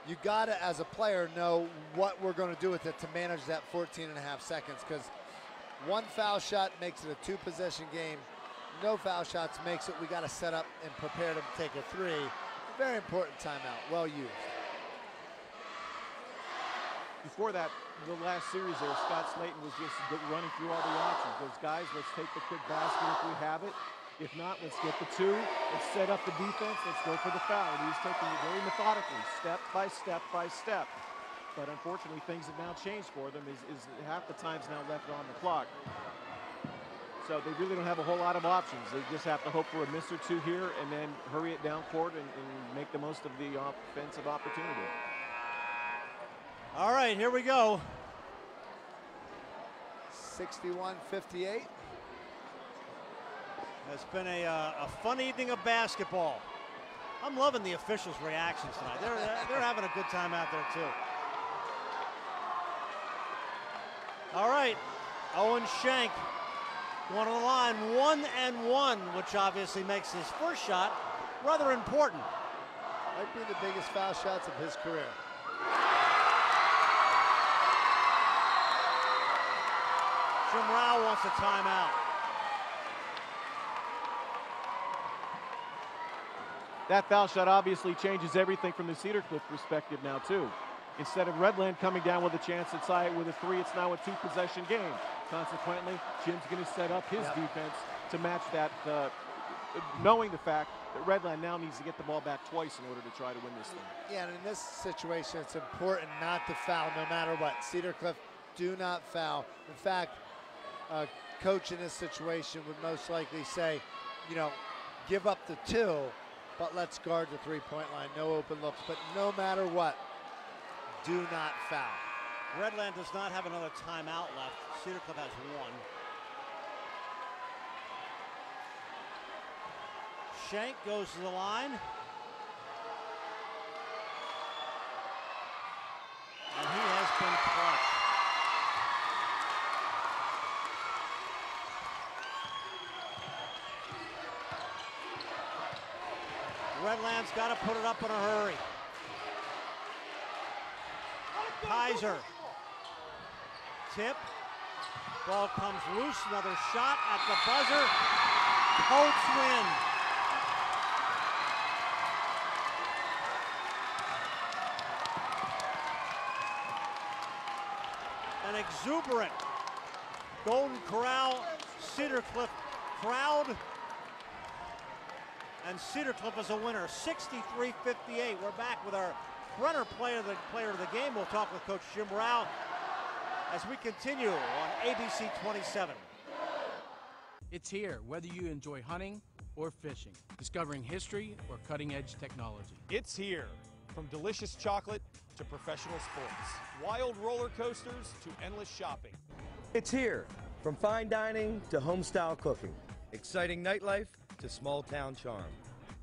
You got to, as a player, know what we're going to do with it to manage that 14.5 seconds, because one foul shot makes it a two-possession game. No foul shots makes it, we got to set up and prepare to take a three. Very important timeout, well used. Before that, the last series there, Scott Slayton was just running through all the options. Those guys, let's take the quick basket if we have it. If not, let's get the two. Let's set up the defense. Let's go for the foul. And he's taking it very methodically, step by step by step. But unfortunately, things have now changed for them. Is half the time's now left on the clock. So they really don't have a whole lot of options. They just have to hope for a miss or two here and then hurry it down court and make the most of the offensive opportunity. All right, here we go. 61-58. It's been a fun evening of basketball. I'm loving the officials' reactions tonight. They're having a good time out there too. All right, Owen Shank going to the line, 1-1, which obviously makes his first shot rather important. Might be the biggest foul shots of his career. Jim Rao wants a timeout. That foul shot obviously changes everything from the Cedar Cliff perspective now too. Instead of Redland coming down with a chance to tie it with a three, it's now a two-possession game. Consequently, Jim's going to set up his defense to match that, knowing the fact that Redland now needs to get the ball back twice in order to try to win this thing. Yeah, and in this situation, it's important not to foul no matter what. Cedar Cliff, do not foul. In fact, coach in this situation would most likely say, you know, give up the two, but let's guard the three-point line. No open looks, but no matter what, do not foul. Redland does not have another timeout left. Cedar Cliff has one. Shank goes to the line. And he has been clutch. Redland's got to put it up in a hurry. Kaiser. Tip. Ball comes loose. Another shot at the buzzer. Colts win. An exuberant Golden Corral Cedar Cliff crowd. And Cedar Cliff is a winner, 63-58. We're back with our Brenner player of the game. We'll talk with Coach Jim Rao as we continue on ABC 27. It's here, whether you enjoy hunting or fishing, discovering history or cutting-edge technology. It's here, from delicious chocolate to professional sports, wild roller coasters to endless shopping. It's here, from fine dining to home-style cooking, Exciting nightlife to small town charm.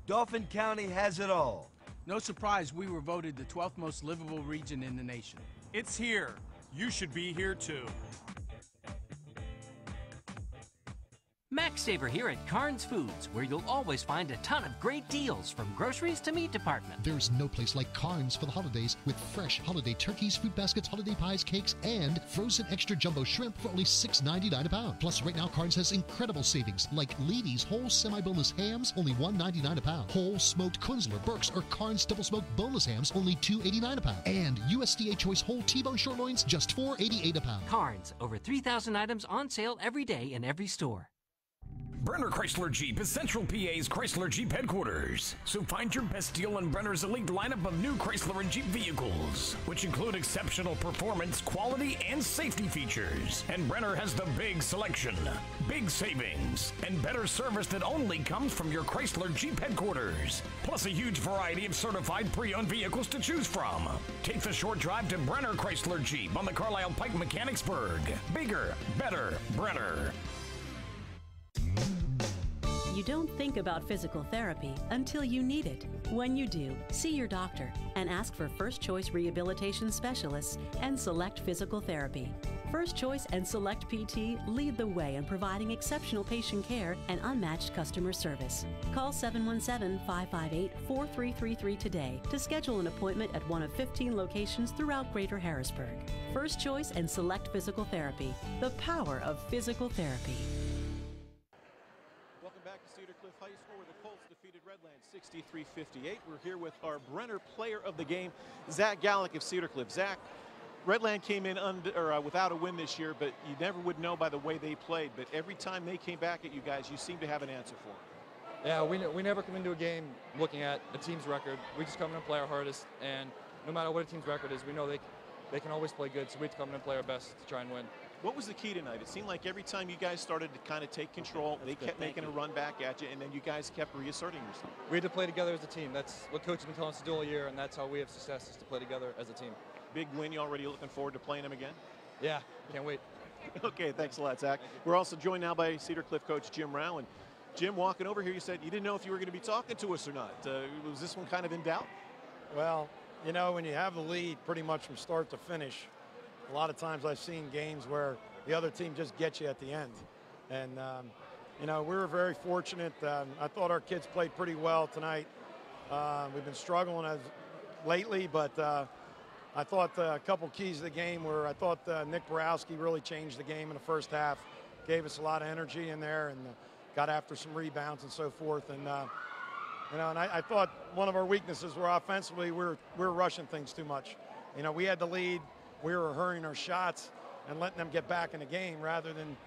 Dauphin County has it all. No surprise we were voted the 12th most livable region in the nation. It's here. You should be here too. Max Saver here at Carnes Foods, where you'll always find a ton of great deals from groceries to meat department. There's no place like Carnes for the holidays, with fresh holiday turkeys, fruit baskets, holiday pies, cakes, and frozen extra jumbo shrimp for only $6.99 a pound. Plus, right now, Carnes has incredible savings, like Levy's whole semi-boneless hams, only $1.99 a pound. Whole smoked Kunzler, Burke's, or Carnes double smoked boneless hams, only $2.89 a pound. And USDA choice whole T-bone short loins, just $4.88 a pound. Carnes, over 3,000 items on sale every day in every store. Brenner Chrysler Jeep is Central PA's Chrysler Jeep headquarters. So find your best deal on Brenner's elite lineup of new Chrysler and Jeep vehicles, which include exceptional performance, quality, and safety features. And Brenner has the big selection, big savings, and better service that only comes from your Chrysler Jeep headquarters. Plus a huge variety of certified pre-owned vehicles to choose from. Take the short drive to Brenner Chrysler Jeep on the Carlisle Pike Mechanicsburg. Bigger, better, Brenner. You don't think about physical therapy until you need it. When you do, see your doctor and ask for First Choice Rehabilitation Specialists and Select Physical Therapy. First Choice and Select PT lead the way in providing exceptional patient care and unmatched customer service. Call 717-558-4333 today to schedule an appointment at one of 15 locations throughout Greater Harrisburg. First Choice and Select Physical Therapy, the power of physical therapy. Welcome back to Cedar Cliff High School, where the Colts defeated Redland 63-58. We're here with our Brenner player of the game, Zach Gallick of Cedar Cliff. Zach, Redland came in without a win this year, but you never would know by the way they played. But every time they came back at you guys, you seem to have an answer for them. Yeah, we never come into a game looking at a team's record. We just come in and play our hardest, and no matter what a team's record is, we know they can always play good, so we have to come in and play our best to try and win. What was the key tonight? It seemed like every time you guys started to kind of take control, they kept making a run back at you, and then you guys kept reasserting yourself. We had to play together as a team. That's what Coach has been telling us to do all year, and that's how we have success, is to play together as a team. Big win. You already looking forward to playing them again? Yeah, can't wait. Okay, thanks a lot, Zach. We're also joined now by Cedar Cliff coach Jim Rao. And Jim, walking over here, you said you didn't know if you were going to be talking to us or not. Was this one kind of in doubt? Well, you know, when you have the lead pretty much from start to finish, a lot of times I've seen games where the other team just gets you at the end. And, you know, we were very fortunate. I thought our kids played pretty well tonight. We've been struggling lately, but I thought a couple keys of the game were, I thought Nick Borowski really changed the game in the first half, gave us a lot of energy in there, and got after some rebounds and so forth. And, you know, and I thought one of our weaknesses were offensively, we were rushing things too much. You know, we had the lead, we were hurrying our shots and letting them get back in the game rather than,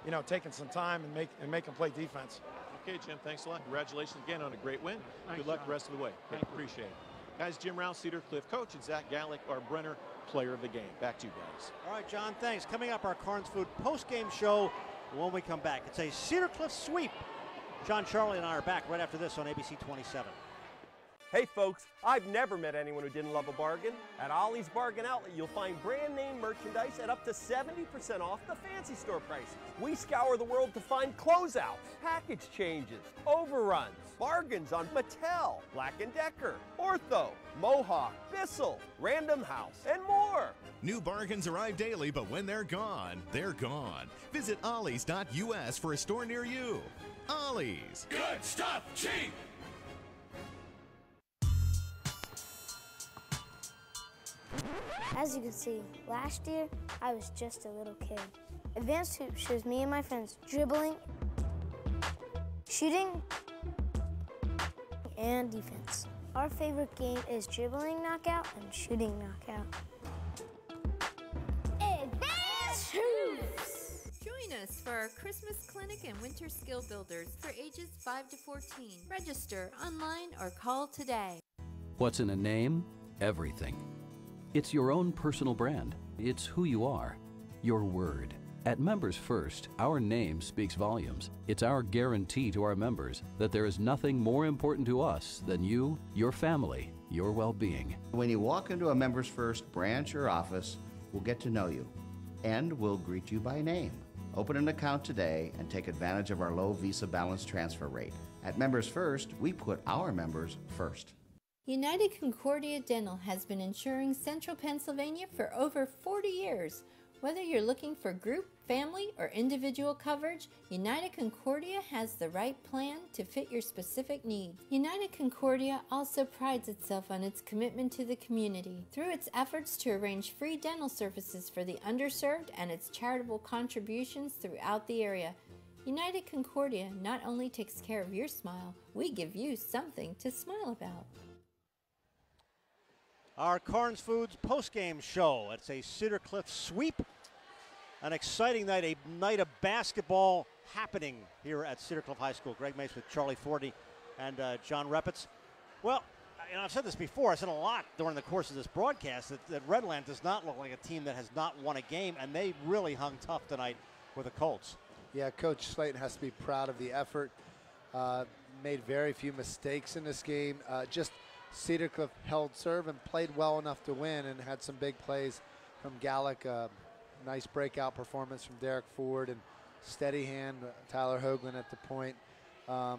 you know, taking some time and make them play defense. Okay, Jim, thanks a lot. Congratulations again on a great win. Thanks, Good luck John. the rest of the way. Appreciate it. Guys, Jim Rao, Cedar Cliff coach, and Zach Gallick, our Brenner player of the game. Back to you guys. All right, John, thanks. Coming up, our Carnes Food post-game show when we come back. It's a Cedar Cliff sweep. John, Charlie, and I are back right after this on ABC 27. Hey folks, I've never met anyone who didn't love a bargain. At Ollie's Bargain Outlet, you'll find brand name merchandise at up to 70% off the fancy store prices. We scour the world to find closeouts, package changes, overruns, bargains on Mattel, Black & Decker, Ortho, Mohawk, Bissell, Random House, and more. New bargains arrive daily, but when they're gone, they're gone. Visit ollies.us for a store near you. Ollie's. Good stuff, cheap! As you can see, last year I was just a little kid. Advanced Hoops shows me and my friends dribbling, shooting, and defense. Our favorite game is dribbling knockout and shooting knockout. Advanced Hoops! Join us for our Christmas clinic and winter skill builders for ages 5 to 14. Register online or call today. What's in a name? Everything. It's your own personal brand. It's who you are. Your word. At Members First, our name speaks volumes. It's our guarantee to our members that there is nothing more important to us than you, your family, your well-being. When you walk into a Members First branch or office, we'll get to know you, and we'll greet you by name. Open an account today and take advantage of our low Visa balance transfer rate. At Members First, we put our members first. United Concordia Dental has been insuring Central Pennsylvania for over 40 years. Whether you're looking for group, family, or individual coverage, United Concordia has the right plan to fit your specific needs. United Concordia also prides itself on its commitment to the community through its efforts to arrange free dental services for the underserved and its charitable contributions throughout the area. United Concordia not only takes care of your smile, we give you something to smile about. Our Carnes Foods postgame show. It's a Cedar Cliff sweep. An exciting night, a night of basketball happening here at Cedar Cliff High School. Greg Mace with Charlie Fortney and John Repitz. Well, I've said this before. I said a lot during the course of this broadcast that Redland does not look like a team that has not won a game, and they really hung tough tonight with the Colts. Yeah, Coach Slayton has to be proud of the effort. Made very few mistakes in this game. Just Cedar Cliff held serve and played well enough to win and had some big plays from Gallic. Nice breakout performance from Derek Ford and steady hand Tyler Hoagland at the point. I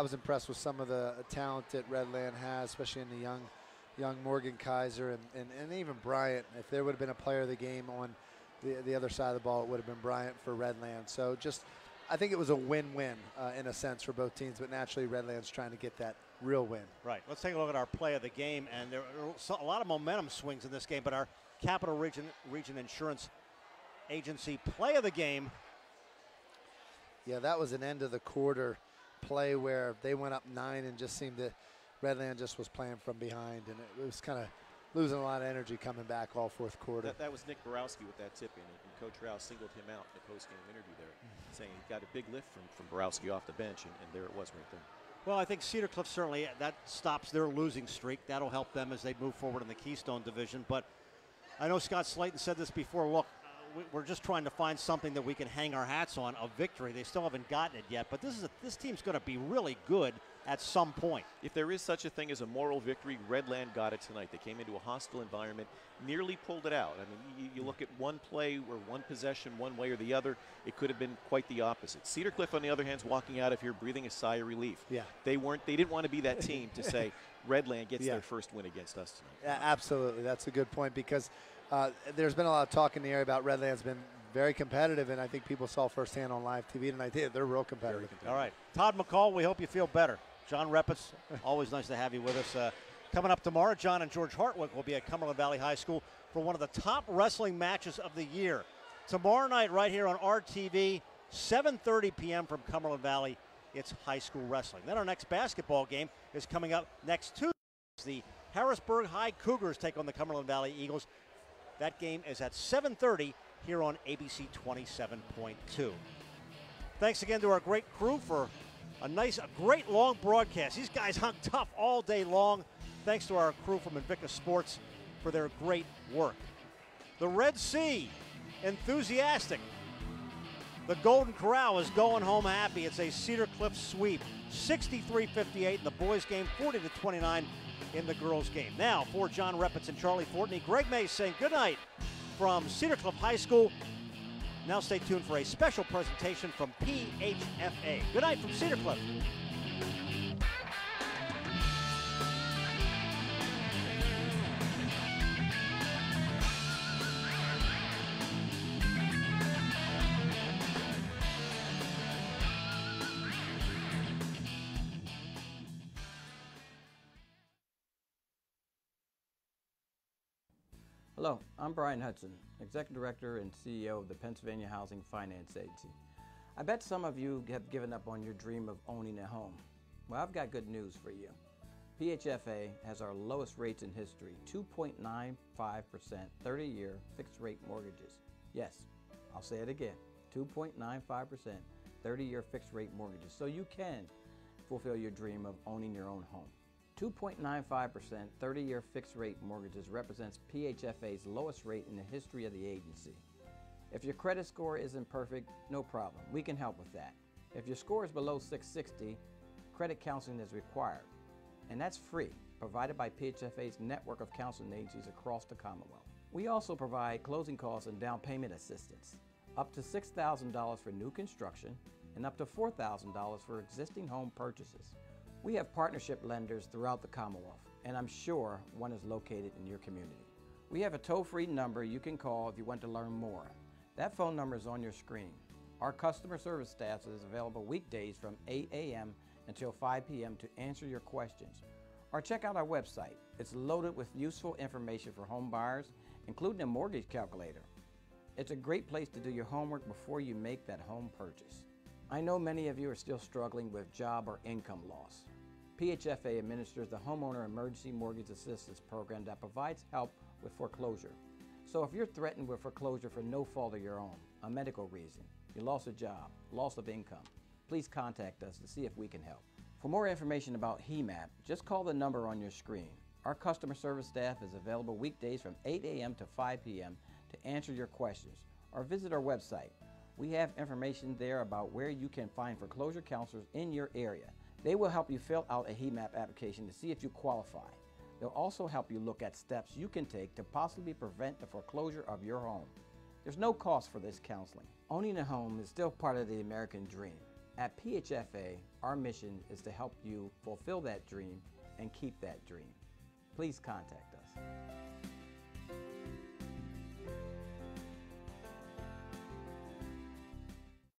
was impressed with some of the talent that Redland has, especially in the young Morgan Kaiser and even Bryant. If there would have been a player of the game on the other side of the ball, it would have been Bryant for Redland. So just, I think it was a win-win in a sense for both teams, but naturally Redland's trying to get that real win. Right. Let's take a look at our play of the game, and there are a lot of momentum swings in this game, but our Capital Region Insurance Agency play of the game. Yeah, that was an end of the quarter play where they went up 9 and just seemed to, Redland just was playing from behind, and it was kind of losing a lot of energy coming back all fourth quarter. That was Nick Borowski with that tip in, and Coach Rouse singled him out in the post-game interview there, saying he got a big lift from Borowski off the bench, and there it was right there. Well, I think Cedar Cliff certainly, that stops their losing streak. That'll help them as they move forward in the Keystone Division. But I know Scott Slayton said this before. Look, we're just trying to find something that we can hang our hats on, a victory. They still haven't gotten it yet, but this team's going to be really good at some point. If there is such a thing as a moral victory, Redland got it tonight. They came into a hostile environment, nearly pulled it out. I mean, you look at one play or one possession one way or the other, it could have been quite the opposite. Cedar Cliff, on the other hand, is walking out of here breathing a sigh of relief. Yeah. They didn't want to be that team to say Redland gets their first win against us tonight. Yeah, absolutely. That's a good point because there's been a lot of talk in the area about Redland's been very competitive, and I think people saw firsthand on live TV tonight. They're real competitive. All right. Todd McCall, we hope you feel better. John Repitz, always nice to have you with us. Coming up tomorrow, John and George Hartwick will be at Cumberland Valley High School for one of the top wrestling matches of the year. Tomorrow night right here on RTV, 7:30 p.m. from Cumberland Valley, it's high school wrestling. Then our next basketball game is coming up next Tuesday. The Harrisburg High Cougars take on the Cumberland Valley Eagles. That game is at 7:30 here on ABC 27.2. Thanks again to our great crew for a great long broadcast. These guys hung tough all day long. Thanks to our crew from Invicta Sports for their great work. The Red Sea, enthusiastic. The Golden Corral is going home happy. It's a Cedar Cliff sweep, 63-58 in the boys' game, 40-29 in the girls' game. Now, for John Repitz and Charlie Fortney, Greg Mace saying good night from Cedar Cliff High School. Now stay tuned for a special presentation from PHFA. Good night from Cedar Cliff. Hello, I'm Brian Hudson, Executive Director and CEO of the Pennsylvania Housing Finance Agency. I bet some of you have given up on your dream of owning a home. Well, I've got good news for you. PHFA has our lowest rates in history, 2.95% 30-year fixed-rate mortgages. Yes, I'll say it again, 2.95% 30-year fixed-rate mortgages, so you can fulfill your dream of owning your own home. 2.95% 30-year fixed-rate mortgages represents PHFA's lowest rate in the history of the agency. If your credit score isn't perfect, no problem. We can help with that. If your score is below 660, credit counseling is required. And that's free, provided by PHFA's network of counseling agencies across the Commonwealth. We also provide closing costs and down payment assistance. up to $6,000 for new construction, and up to $4,000 for existing home purchases. We have partnership lenders throughout the Commonwealth, and I'm sure one is located in your community. We have a toll-free number you can call if you want to learn more. That phone number is on your screen. Our customer service staff is available weekdays from 8 a.m. until 5 p.m. to answer your questions. Or check out our website. It's loaded with useful information for home buyers, including a mortgage calculator. It's a great place to do your homework before you make that home purchase. I know many of you are still struggling with job or income loss. PHFA administers the Homeowner Emergency Mortgage Assistance Program that provides help with foreclosure. So if you're threatened with foreclosure for no fault of your own, a medical reason, you lost a job, loss of income, please contact us to see if we can help. For more information about HEMAP, just call the number on your screen. Our customer service staff is available weekdays from 8 a.m. to 5 p.m. to answer your questions, or visit our website. We have information there about where you can find foreclosure counselors in your area. They will help you fill out a HEMAP application to see if you qualify. They'll also help you look at steps you can take to possibly prevent the foreclosure of your home. There's no cost for this counseling. Owning a home is still part of the American dream. At PHFA, our mission is to help you fulfill that dream and keep that dream. Please contact us.